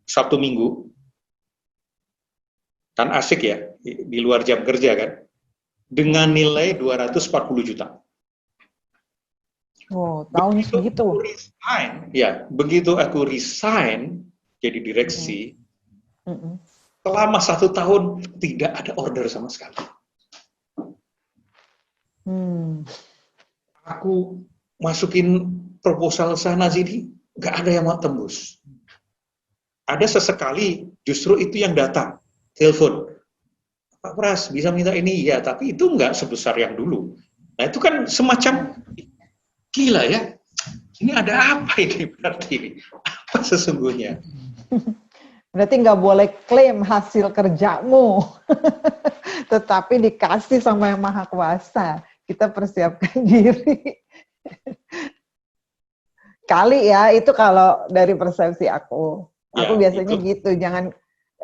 Speaker 2: Sabtu Minggu. Kan asik ya, di luar jam kerja kan. Dengan nilai 240 juta.
Speaker 1: Tahun segitu.
Speaker 2: Begitu aku resign jadi direksi, selama 1 tahun tidak ada order sama sekali. Aku masukin proposal sana sini, nggak ada yang mau tembus. Ada sesekali justru itu yang datang, telepon. Pak Pras, bisa minta ini? Ya, tapi itu nggak sebesar yang dulu. Nah, itu kan semacam gila ya, ini ada apa ini berarti? Apa sesungguhnya?
Speaker 1: Berarti nggak boleh klaim hasil kerjamu, tetapi dikasih sama Yang Maha Kuasa. Kita persiapkan diri. Kali ya, itu kalau dari persepsi aku. Aku biasanya itu. Gitu, jangan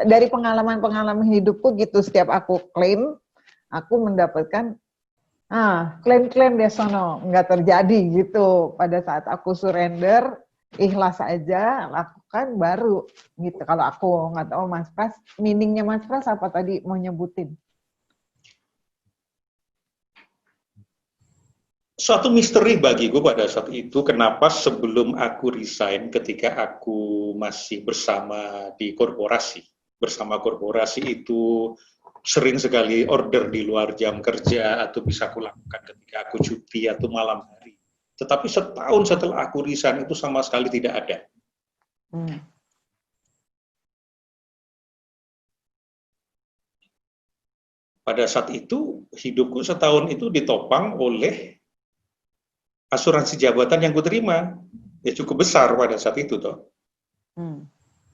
Speaker 1: dari pengalaman-pengalaman hidupku gitu, setiap aku klaim, aku mendapatkan klaim-klaim deh sono, nggak terjadi gitu. Pada saat aku surrender, ikhlas aja, lakukan baru gitu. Kalau aku nggak tahu Mas Pras, meaningnya Mas Pras apa tadi mau nyebutin?
Speaker 2: Suatu misteri bagiku pada saat itu, kenapa sebelum aku resign ketika aku masih bersama di korporasi. Bersama korporasi itu sering sekali order di luar jam kerja atau bisa aku lakukan ketika aku cuti atau malam hari. Tetapi setahun setelah aku resign itu sama sekali tidak ada. Pada saat itu, hidupku setahun itu ditopang oleh asuransi jabatan yang kuterima. Ya cukup besar pada saat itu toh.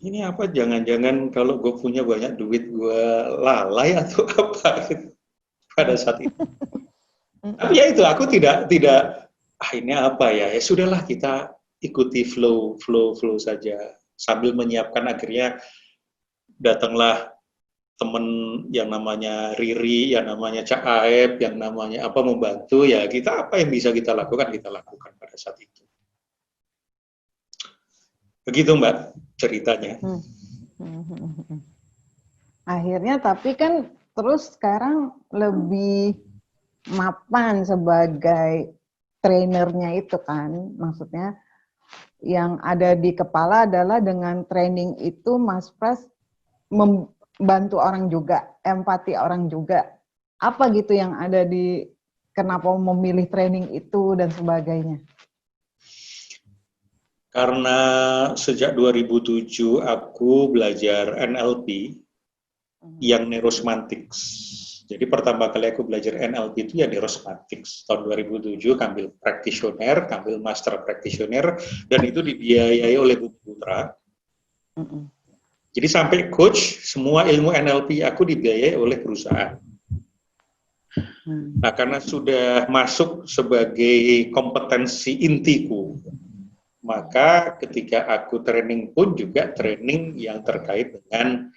Speaker 2: Ini apa, jangan-jangan kalau gue punya banyak duit gue lalai atau apa gitu, pada saat itu. Tapi ya itu, aku tidak ini apa ya, ya sudahlah kita ikuti flow saja. Sambil menyiapkan, akhirnya datanglah temen yang namanya Riri, yang namanya Cak Aep, yang namanya apa, membantu, ya kita apa yang bisa kita lakukan pada saat itu. Begitu Mbak ceritanya.
Speaker 1: Akhirnya tapi kan terus sekarang lebih mapan sebagai trainernya itu kan, maksudnya yang ada di kepala adalah dengan training itu Mas Pras membantu orang juga, empati orang juga. Apa gitu yang ada di, kenapa memilih training itu dan sebagainya?
Speaker 2: Karena sejak 2007 aku belajar NLP yang neurosemantics. Jadi pertama kali aku belajar NLP itu ya neurosemantics. Tahun 2007 ambil practitioner, ambil master practitioner, dan itu dibiayai oleh Bumi Putra. Jadi sampai coach, semua ilmu NLP aku dibiayai oleh perusahaan. Nah, karena sudah masuk sebagai kompetensi intiku, maka ketika aku training pun juga training yang terkait dengan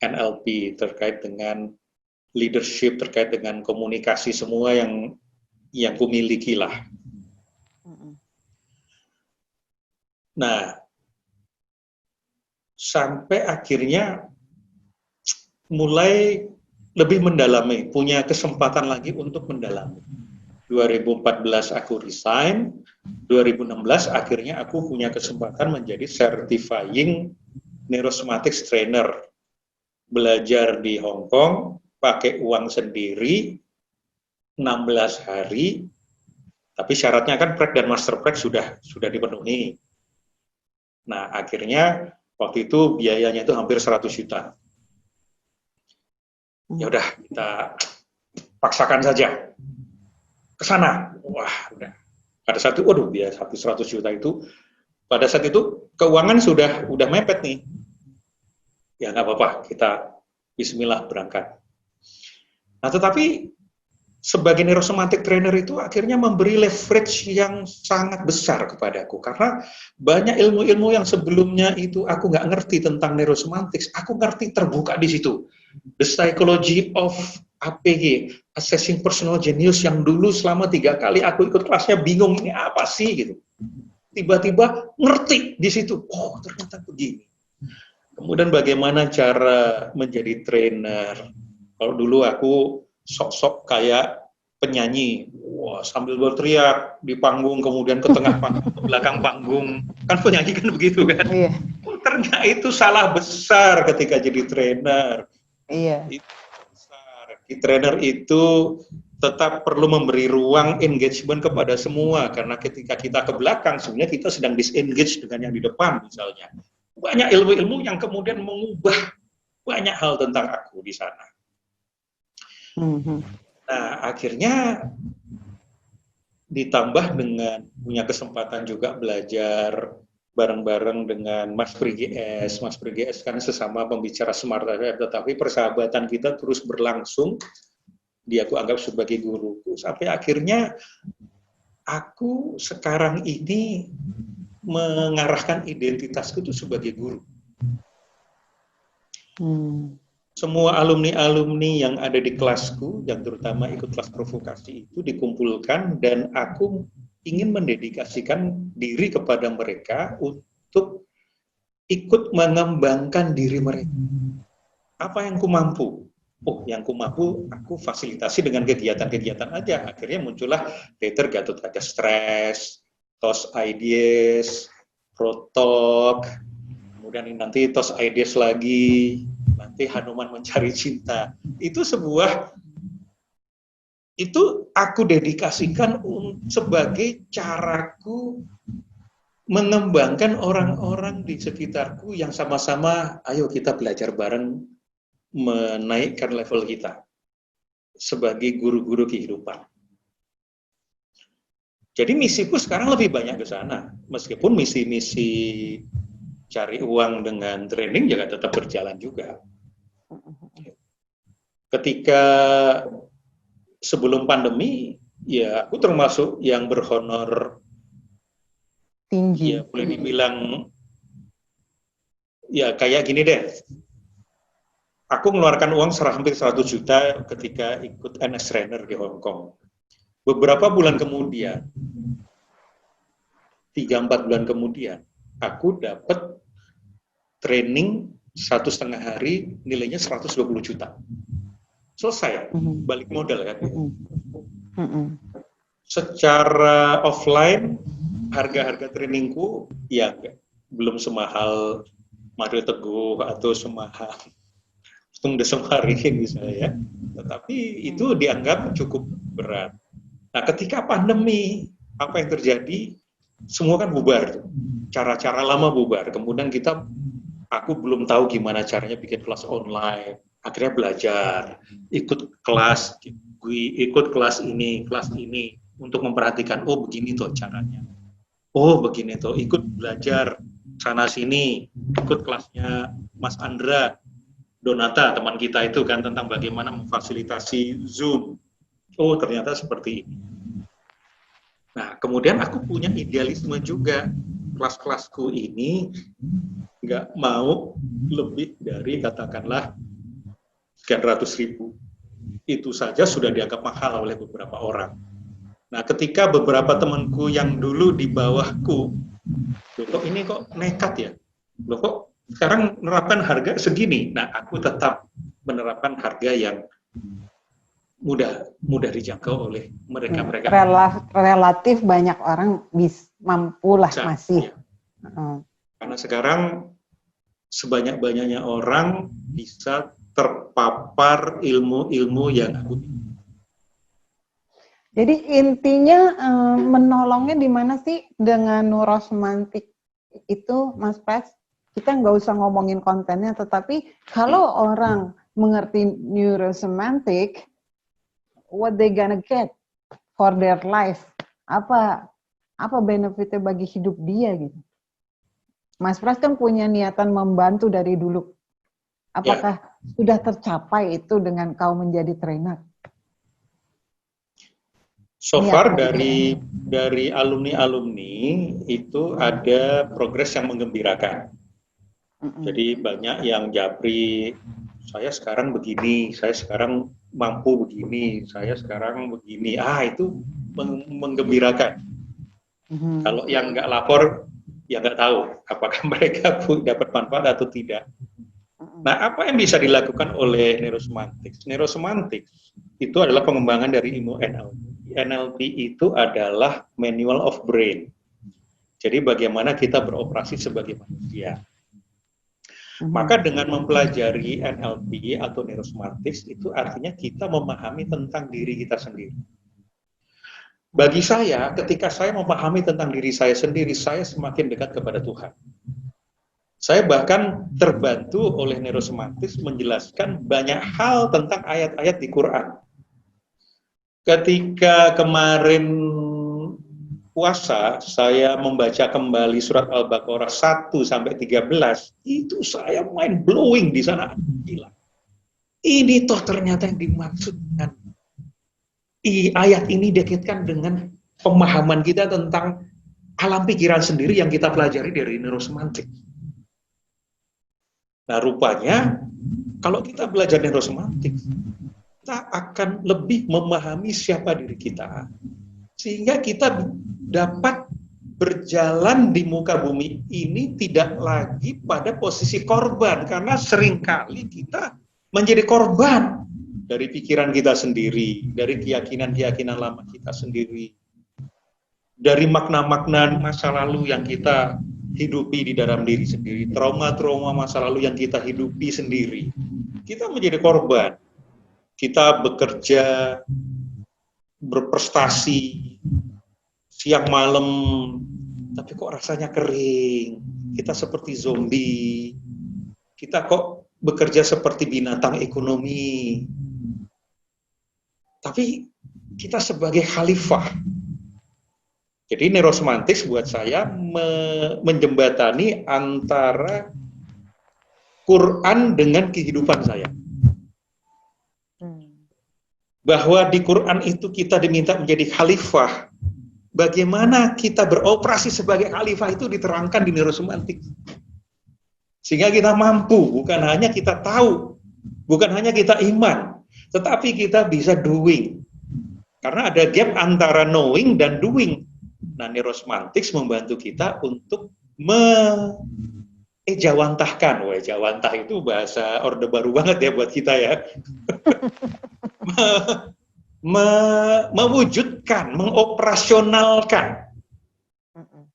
Speaker 2: NLP, terkait dengan leadership, terkait dengan komunikasi, semua yang kumiliki lah. Nah, sampai akhirnya mulai lebih mendalami, punya kesempatan lagi untuk mendalami. 2014 aku resign, 2016 akhirnya aku punya kesempatan menjadi certifying neurosemantics trainer. Belajar di Hong Kong, pakai uang sendiri, 16 hari, tapi syaratnya kan prac dan master prac sudah dipenuhi. Nah, akhirnya waktu itu biayanya itu hampir 100 juta. Ya udah, kita paksakan saja ke sana. Wah, udah. Pada saat itu, waduh, biaya 100 juta itu, pada saat itu keuangan sudah mepet nih. Ya nggak apa-apa, kita bismillah berangkat. Nah, tetapi sebagai neurosemantic trainer itu akhirnya memberi leverage yang sangat besar kepadaku, karena banyak ilmu-ilmu yang sebelumnya itu aku nggak ngerti tentang neurosemantics, aku ngerti terbuka di situ. The Psychology of APG, Assessing Personal Genius, yang dulu selama 3 kali aku ikut kelasnya bingung ini apa sih gitu. Tiba-tiba ngerti di situ, oh ternyata begini. Kemudian bagaimana cara menjadi trainer. Kalau dulu aku sok-sok kayak penyanyi, wah sambil berteriak di panggung, kemudian ke tengah panggung, ke belakang panggung, kan penyanyi kan begitu kan? Iya. Ternyata itu salah besar ketika jadi trainer.
Speaker 1: Iya.
Speaker 2: Trainer itu tetap perlu memberi ruang engagement kepada semua, karena ketika kita ke belakang sebenarnya kita sedang disengage dengan yang di depan misalnya. Banyak ilmu-ilmu yang kemudian mengubah banyak hal tentang aku di sana. Nah, akhirnya ditambah dengan punya kesempatan juga belajar bareng-bareng dengan Mas Pri-GS. Mas Pri-GS kan sesama pembicara Smart FM, tetapi persahabatan kita terus berlangsung. Dia aku anggap sebagai guruku. Sampai akhirnya aku sekarang ini mengarahkan identitasku itu sebagai guru. Semua alumni-alumni yang ada di kelasku, yang terutama ikut kelas provokasi itu dikumpulkan, dan aku ingin mendedikasikan diri kepada mereka untuk ikut mengembangkan diri mereka. Apa yang ku mampu? Oh, yang ku mampu aku fasilitasi dengan kegiatan-kegiatan aja. Akhirnya muncullah Teater Gatot Kaca Stress, TOS Ideas, Protalk, kemudian nanti TOS Ideas lagi, nanti Hanuman mencari cinta. Itu aku dedikasikan sebagai caraku mengembangkan orang-orang di sekitarku yang sama-sama, ayo kita belajar bareng menaikkan level kita sebagai guru-guru kehidupan. Jadi misiku sekarang lebih banyak ke sana, meskipun misi-misi cari uang dengan training juga tetap berjalan juga. Ketika sebelum pandemi, ya aku termasuk yang berhonor tinggi. Ya boleh dibilang, ya kayak gini deh. Aku mengeluarkan uang hampir 100 juta ketika ikut NS Trainer di Hong Kong. Beberapa bulan kemudian, 3-4 bulan kemudian, aku dapat training 1,5 hari, nilainya 120 juta. Selesai, balik modal kan. Secara offline, harga-harga trainingku ya belum semahal Mario Teguh atau semahal Tung Desem Harikin misalnya ya. Tetapi itu dianggap cukup berat. Nah, ketika pandemi, apa yang terjadi? Semua kan bubar. Cara-cara lama bubar. Kemudian aku belum tahu gimana caranya bikin kelas online. Akhirnya belajar, ikut kelas ini, untuk memperhatikan, oh begini tuh caranya. Oh begini tuh, ikut belajar sana sini, ikut kelasnya Mas Andra Donata, teman kita itu kan, tentang bagaimana memfasilitasi Zoom. Oh ternyata seperti ini. Nah kemudian aku punya idealisme juga, kelas-kelasku ini nggak mau lebih dari katakanlah 300.000. Itu saja sudah dianggap mahal oleh beberapa orang. Nah ketika beberapa temanku yang dulu di bawahku, loh kok ini kok nekat ya? Loh kok sekarang menerapkan harga segini? Nah aku tetap menerapkan harga yang mudah dijangkau oleh mereka.
Speaker 1: Relatif banyak orang mampu lah masih. Ya.
Speaker 2: Karena sekarang sebanyak-banyaknya orang bisa terpapar ilmu-ilmu yang aku.
Speaker 1: Jadi intinya menolongnya di mana sih dengan neurosemantik itu, Mas Pres? Kita nggak usah ngomongin kontennya, tetapi kalau orang mengerti neurosemantik, what they gonna get for their life? Apa benefitnya bagi hidup dia gitu? Mas Pras kan punya niatan membantu dari dulu. Apakah sudah tercapai itu dengan kau menjadi trainer?
Speaker 2: So far dari alumni-alumni itu ada progres yang menggembirakan. Jadi banyak yang japri, saya sekarang begini, saya sekarang mampu begini, saya sekarang begini. Itu menggembirakan. Kalau yang nggak lapor, ya nggak tahu apakah mereka dapat manfaat atau tidak. Nah, apa yang bisa dilakukan oleh neurosemantik? Neurosemantik itu adalah pengembangan dari ilmu NLP. NLP itu adalah manual of brain. Jadi bagaimana kita beroperasi sebagai manusia. Maka dengan mempelajari NLP atau neurosemantik itu artinya kita memahami tentang diri kita sendiri. Bagi saya, ketika saya memahami tentang diri saya sendiri, saya semakin dekat kepada Tuhan. Saya bahkan terbantu oleh neurosemantik menjelaskan banyak hal tentang ayat-ayat di Quran. Ketika kemarin puasa, saya membaca kembali surat Al-Baqarah 1-13, itu saya mind blowing di sana. Gila. Ini toh ternyata yang dimaksudkan. Ayat ini dikaitkan dengan pemahaman kita tentang alam pikiran sendiri yang kita pelajari dari neurosemantik. Nah, rupanya kalau kita belajar neurosemantik, kita akan lebih memahami siapa diri kita, sehingga kita dapat berjalan di muka bumi ini tidak lagi pada posisi korban, karena seringkali kita menjadi korban dari pikiran kita sendiri, dari keyakinan-keyakinan lama kita sendiri, dari makna-makna masa lalu yang kita hidupi di dalam diri sendiri, trauma-trauma masa lalu yang kita hidupi sendiri. kita menjadi korban. Kita bekerja, berprestasi, siang malam, tapi kok rasanya kering. Kita seperti zombie. Kita kok bekerja seperti binatang ekonomi. Tapi kita sebagai khalifah. Jadi neurosemantik buat saya menjembatani antara Quran dengan kehidupan saya. Bahwa di Quran itu kita diminta menjadi khalifah. Bagaimana kita beroperasi sebagai khalifah itu diterangkan di neurosemantik. Sehingga kita mampu, bukan hanya kita tahu, bukan hanya kita iman, tetapi kita bisa doing. Karena ada gap antara knowing dan doing. Nah, neurosemantik membantu kita untuk ejawantahkan. Wah, ejawantah itu bahasa Orde Baru banget ya buat kita ya. Mewujudkan, mengoperasionalkan.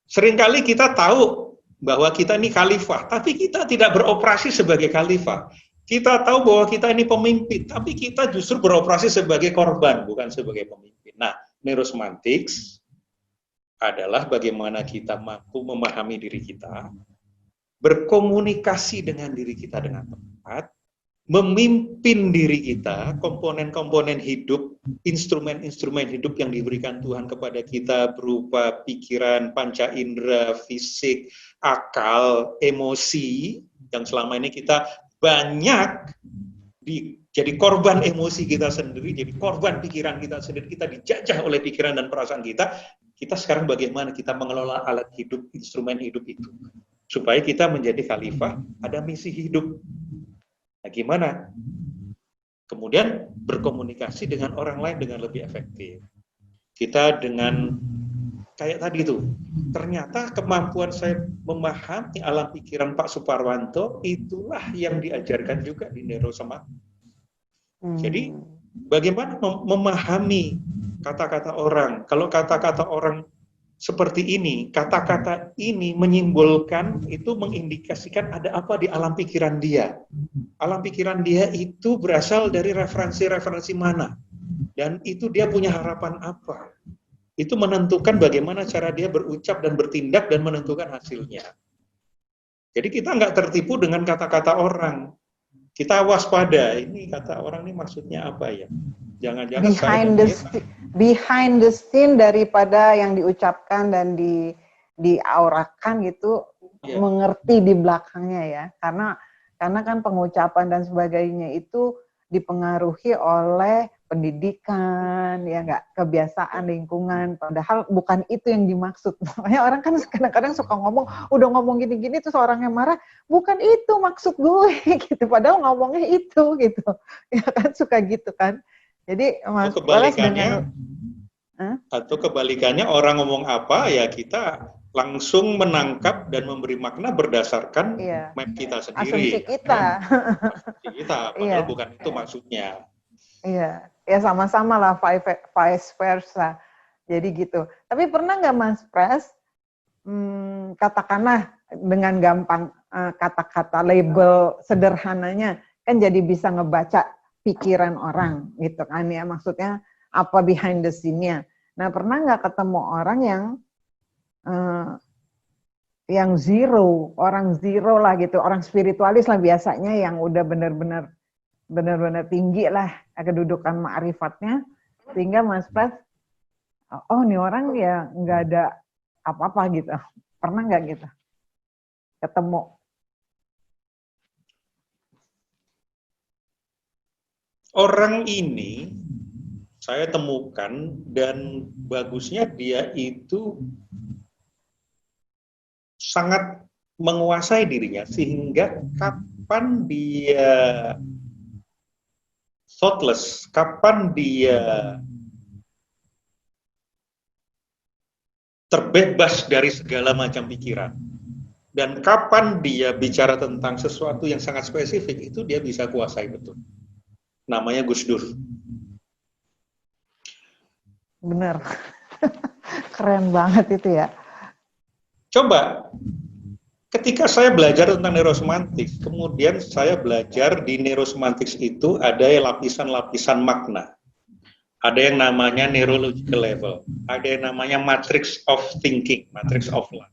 Speaker 2: Seringkali kita tahu bahwa kita ini khalifah, tapi kita tidak beroperasi sebagai khalifah. Kita tahu bahwa kita ini pemimpin, tapi kita justru beroperasi sebagai korban, bukan sebagai pemimpin. Nah, neurosemantics adalah bagaimana kita mampu memahami diri kita, berkomunikasi dengan diri kita dengan tepat, memimpin diri kita, komponen-komponen hidup, instrumen-instrumen hidup yang diberikan Tuhan kepada kita berupa pikiran, panca indera, fisik, akal, emosi, yang selama ini kita banyak jadi korban emosi kita sendiri, jadi korban pikiran kita sendiri, kita dijajah oleh pikiran dan perasaan kita. Kita sekarang bagaimana kita mengelola alat hidup, instrumen hidup itu, supaya kita menjadi khalifah, ada misi hidup. Nah, gimana? Kemudian berkomunikasi dengan orang lain dengan lebih efektif. Kita dengan kayak tadi itu, ternyata kemampuan saya memahami alam pikiran Pak Suparwanto itulah yang diajarkan juga di neurosemantik. Jadi bagaimana memahami kata-kata orang? Kalau kata-kata orang seperti ini, kata-kata ini menyimbolkan, itu mengindikasikan ada apa di alam pikiran dia. Alam pikiran dia itu berasal dari referensi-referensi mana. Dan itu dia punya harapan apa. Itu menentukan bagaimana cara dia berucap dan bertindak dan menentukan hasilnya. Jadi kita nggak tertipu dengan kata-kata orang. Kita waspada, ini kata orang ini maksudnya apa ya? Jangan-jangan
Speaker 1: behind the scene daripada yang diucapkan dan diaurakan gitu, mengerti di belakangnya ya. Karena kan pengucapan dan sebagainya itu dipengaruhi oleh pendidikan, ya nggak, kebiasaan lingkungan, padahal bukan itu yang dimaksud. Makanya orang kan kadang-kadang suka ngomong, udah ngomong gini-gini terus orangnya marah, bukan itu maksud gue, gitu. Padahal ngomongnya itu, gitu. Ya kan, suka gitu kan. Jadi Mas Wallace dengan
Speaker 2: atau kebalikannya, orang ngomong apa ya kita langsung menangkap dan memberi makna berdasarkan map kita sendiri.
Speaker 1: Asumsi kita.
Speaker 2: Asumsi kita, padahal bukan itu maksudnya.
Speaker 1: Iya, ya sama-sama lah, vice versa. Jadi gitu. Tapi pernah nggak Mas Pras, katakanlah dengan gampang kata-kata label sederhananya, kan jadi bisa ngebaca pikiran orang gitu kan ya, maksudnya apa behind the scene-nya. Nah, pernah nggak ketemu orang yang zero, orang zero lah gitu, orang spiritualis lah biasanya, yang udah benar-benar tinggi lah kedudukan ma'rifatnya, sehingga Mas Pras, oh ini orang ya nggak ada apa-apa gitu. Pernah nggak gitu ketemu?
Speaker 2: Orang ini saya temukan, dan bagusnya dia itu sangat menguasai dirinya, sehingga kapan dia thoughtless, kapan dia terbebas dari segala macam pikiran, dan kapan dia bicara tentang sesuatu yang sangat spesifik, itu dia bisa kuasai betul. Namanya Gus Dur.
Speaker 1: Bener. Keren banget itu ya.
Speaker 2: Coba, ketika saya belajar tentang neurosemantics, kemudian saya belajar di neurosemantics itu ada lapisan-lapisan makna. Ada yang namanya neurological level, ada yang namanya matrix of thinking, matrix of life.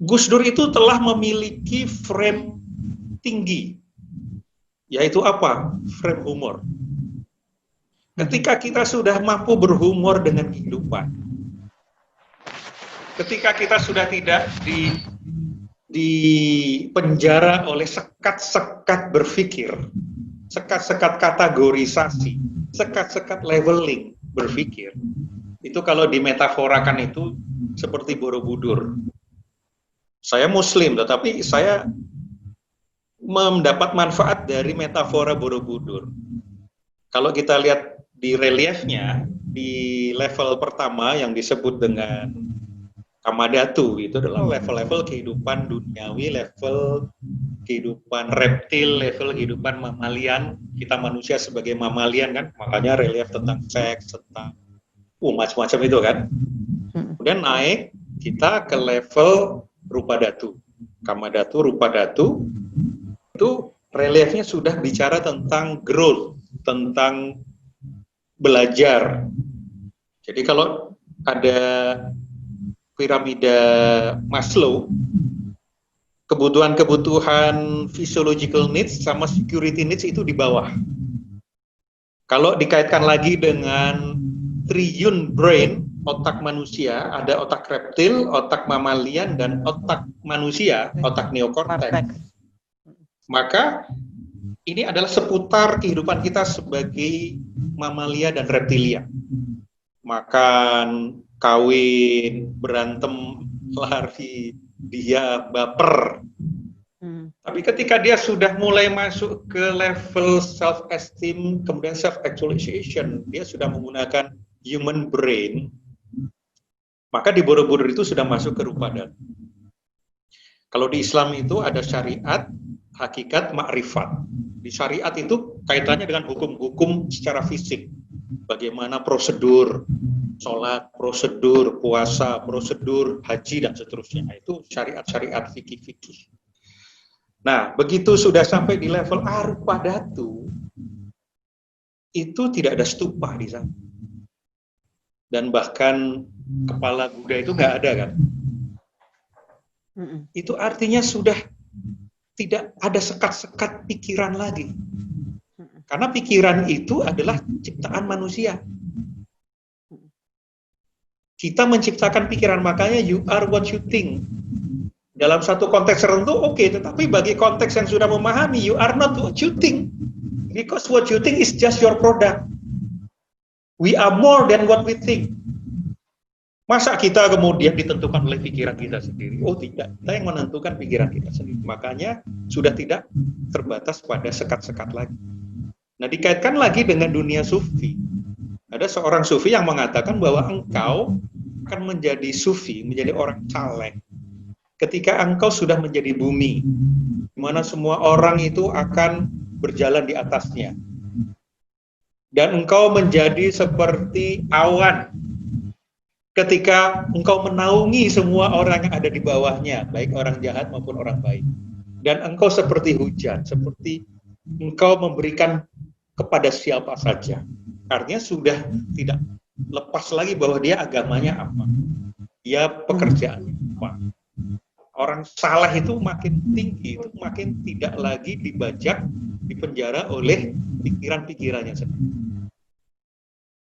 Speaker 2: Gus Dur itu telah memiliki frame tinggi, yaitu apa? Frame humor. Ketika kita sudah mampu berhumor dengan kehidupan, ketika kita sudah tidak di penjara oleh sekat-sekat berpikir, sekat-sekat kategorisasi, sekat-sekat leveling berpikir, itu kalau dimetaforakan itu seperti Borobudur. Saya Muslim, tetapi saya mendapat manfaat dari metafora Borobudur. Kalau kita lihat di reliefnya, di level pertama yang disebut dengan Kamadhatu, itu adalah level-level kehidupan duniawi, level kehidupan reptil, level kehidupan mamalian. Kita manusia sebagai mamalian kan, makanya relief tentang seks, tentang macam-macam itu kan. Kemudian naik kita ke level Rupa Dhatu, Kamadhatu, Rupa Dhatu, itu reliefnya sudah bicara tentang growth, tentang belajar. Jadi kalau ada piramida Maslow, kebutuhan-kebutuhan physiological needs sama security needs itu di bawah. Kalau dikaitkan lagi dengan triliun brain, otak manusia, ada otak reptil, otak mamalian, dan otak manusia, otak neokortex. Maka ini adalah seputar kehidupan kita sebagai mamalia dan reptilia. Makan, kawin, berantem, lari, dia baper. Tapi ketika dia sudah mulai masuk ke level self-esteem, kemudian self-actualization, dia sudah menggunakan human brain, maka di Borobudur itu sudah masuk ke Rupa Dhatu. Kalau di Islam itu ada syariat, hakikat, makrifat. Di syariat itu kaitannya dengan hukum-hukum secara fisik. Bagaimana prosedur sholat, prosedur puasa, prosedur haji, dan seterusnya. Itu syariat-syariat fikih-fikih. Nah, begitu sudah sampai di level Rupa Dhatu, itu tidak ada stupa di sana. Dan bahkan kepala Buddha itu nggak ada kan. Itu artinya sudah tidak ada sekat-sekat pikiran lagi. Karena pikiran itu adalah ciptaan manusia. Kita menciptakan pikiran, makanya you are what you think. Dalam satu konteks tertentu oke, tetapi bagi konteks yang sudah memahami, you are not what you think. Because what you think is just your product. We are more than what we think. Masa kita kemudian ditentukan oleh pikiran kita sendiri? Oh tidak, kita yang menentukan pikiran kita sendiri. Makanya sudah tidak terbatas pada sekat-sekat lagi. Nah, dikaitkan lagi dengan dunia sufi. Ada seorang sufi yang mengatakan bahwa engkau akan menjadi sufi, menjadi orang saleh, ketika engkau sudah menjadi bumi, di mana semua orang itu akan berjalan di atasnya. Dan engkau menjadi seperti awan, ketika engkau menaungi semua orang yang ada di bawahnya, baik orang jahat maupun orang baik. Dan engkau seperti hujan, seperti engkau memberikan kepada siapa saja. Artinya sudah tidak lepas lagi bahwa dia agamanya apa, dia pekerjaannya apa. Orang salah itu makin tinggi, itu makin tidak lagi dibajak, dipenjara oleh pikiran-pikirannya sendiri.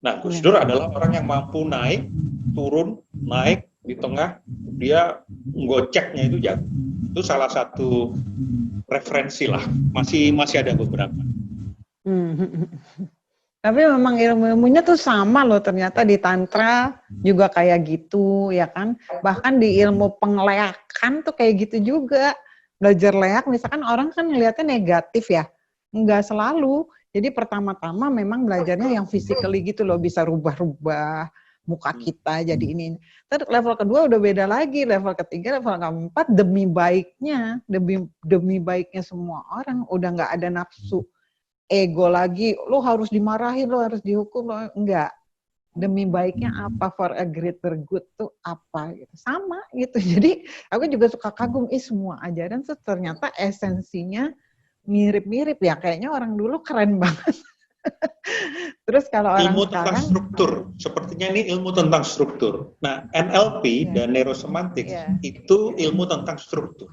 Speaker 2: Nah, Gus Dur adalah orang yang mampu naik, turun, naik, di tengah, dia ngoceknya itu jago. Itu salah satu referensi lah, masih ada beberapa.
Speaker 1: Tapi memang ilmu-ilmunya tuh sama loh, ternyata di Tantra juga kayak gitu, ya kan? Bahkan di ilmu pengleakan tuh kayak gitu juga. Belajar leak, misalkan orang kan ngelihatnya negatif ya. Enggak selalu. Jadi pertama-tama memang belajarnya yang physically gitu loh, bisa rubah-rubah muka kita jadi ini. Terus level kedua udah beda lagi, level ketiga, level keempat demi baiknya, demi baiknya semua orang, udah nggak ada nafsu ego lagi, lo harus dimarahin, lo harus dihukum, lo enggak. demi baiknya apa, for a greater good tuh apa gitu. Sama gitu. Jadi aku juga suka kagum, semua ajaran ternyata esensinya mirip-mirip ya. Kayaknya orang dulu keren banget. Terus kalau orang
Speaker 2: ilmu
Speaker 1: sekarang,
Speaker 2: tentang struktur, sepertinya ini ilmu tentang struktur. Nah, NLP dan neurosemantics itu ilmu tentang struktur.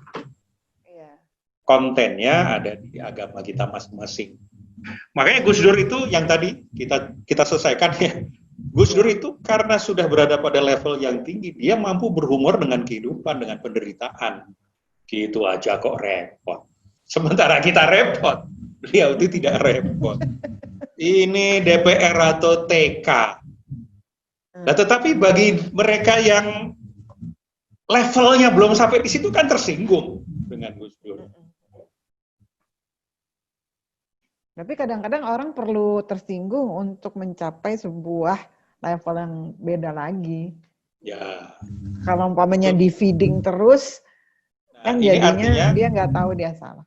Speaker 2: Kontennya ada di agama kita masing-masing. Makanya Gus Dur itu yang tadi kita selesaikan ya. Gus Dur itu karena sudah berada pada level yang tinggi, dia mampu berhumor dengan kehidupan, dengan penderitaan. Gitu aja kok repot. Sementara kita repot, beliau itu tidak repot. Ini DPR atau TK. Nah, tetapi bagi mereka yang levelnya belum sampai di situ kan tersinggung dengan Gus Dur.
Speaker 1: Tapi kadang-kadang orang perlu tersinggung untuk mencapai sebuah level yang beda lagi.
Speaker 2: Ya.
Speaker 1: Kalau umpamanya di feeding terus, kan jadinya artinya, dia nggak tahu dia salah.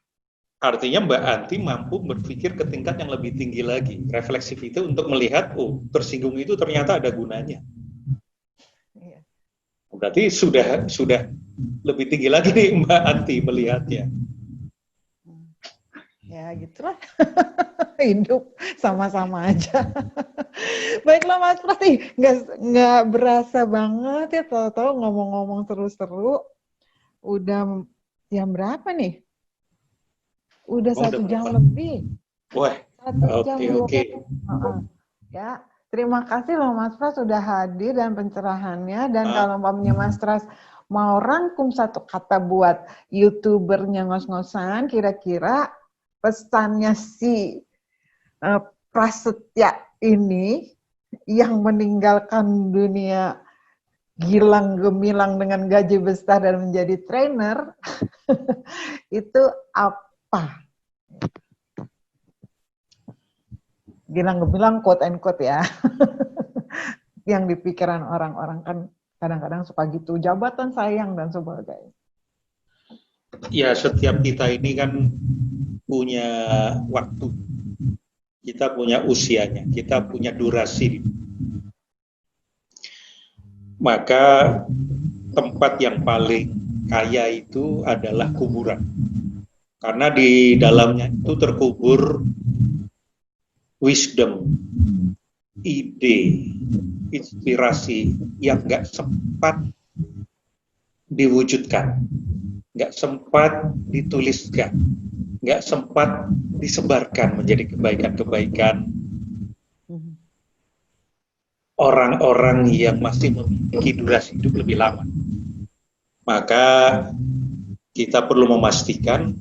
Speaker 2: Artinya Mbak Anti mampu berpikir ke tingkat yang lebih tinggi lagi, refleksif itu untuk melihat, tersinggung itu ternyata ada gunanya. Iya. Berarti sudah lebih tinggi lagi nih Mbak Anti melihatnya.
Speaker 1: Ya gitulah, hidup sama-sama aja. Baiklah Mas Pras, nggak berasa banget ya, tahu-tahu ngomong-ngomong seru-seru. Udah jam berapa nih? Udah 1 jam lebih.
Speaker 2: Wah,
Speaker 1: 1 jam lebih. Ya, terima kasih loh Mas Pras sudah hadir dan pencerahannya. Dan kalau umpamanya Mas Pras mau rangkum satu kata buat YouTubernya ngos-ngosan, kira-kira pesannya si Prasetya ini yang meninggalkan dunia gilang gemilang dengan gaji besar dan menjadi trainer, itu apa? Gilang gemilang quote and quote ya. Yang di pikiran orang-orang kan kadang-kadang suka gitu, jabatan sayang dan sebagainya.
Speaker 2: Ya, setiap kita ini kan punya waktu, kita punya usianya, kita punya durasi. Maka tempat yang paling kaya itu adalah kuburan. Karena di dalamnya itu terkubur wisdom, ide, inspirasi yang nggak sempat diwujudkan, nggak sempat dituliskan, nggak sempat disebarkan menjadi kebaikan-kebaikan orang-orang yang masih memiliki durasi hidup lebih lama. Maka kita perlu memastikan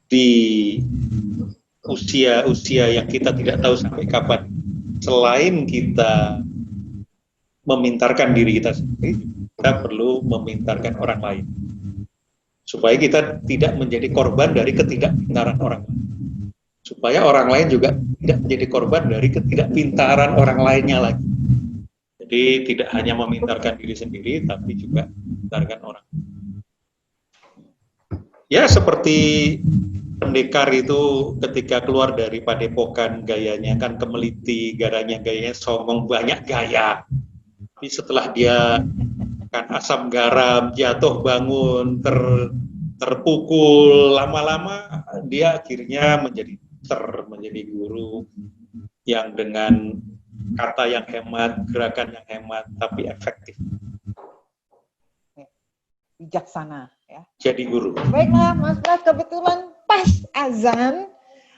Speaker 2: di usia-usia yang kita tidak tahu sampai kapan, selain kita memintarkan diri kita sendiri, kita perlu memintarkan orang lain. Supaya kita tidak menjadi korban dari ketidakpintaran orang lain. Supaya orang lain juga tidak menjadi korban dari ketidakpintaran orang lainnya lagi. Jadi tidak hanya memintarkan diri sendiri, tapi juga memintarkan orang. Ya seperti pendekar itu ketika keluar dari padepokan, gayanya kan kemeliti, gayanya songong, banyak gaya. Tapi setelah dia kan asam garam, jatuh bangun, terpukul, lama-lama dia akhirnya menjadi guru yang dengan kata yang hemat, gerakan yang hemat, tapi efektif.
Speaker 1: Bijaksana ya.
Speaker 2: Jadi guru.
Speaker 1: Baiklah Mas Pras, kebetulan pas azan.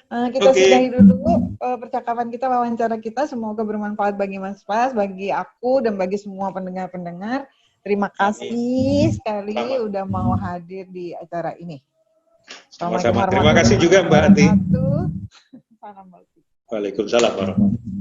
Speaker 1: Kita sudahi dulu percakapan kita, wawancara kita. Semoga bermanfaat bagi Mas Pras, bagi aku, dan bagi semua pendengar-pendengar. Terima kasih sekali udah mau hadir di acara ini.
Speaker 2: Sama-sama. Terima kasih juga Mbak Anti.
Speaker 1: Salam.
Speaker 2: Waalaikumsalam warahmatullahi wabarakatuh.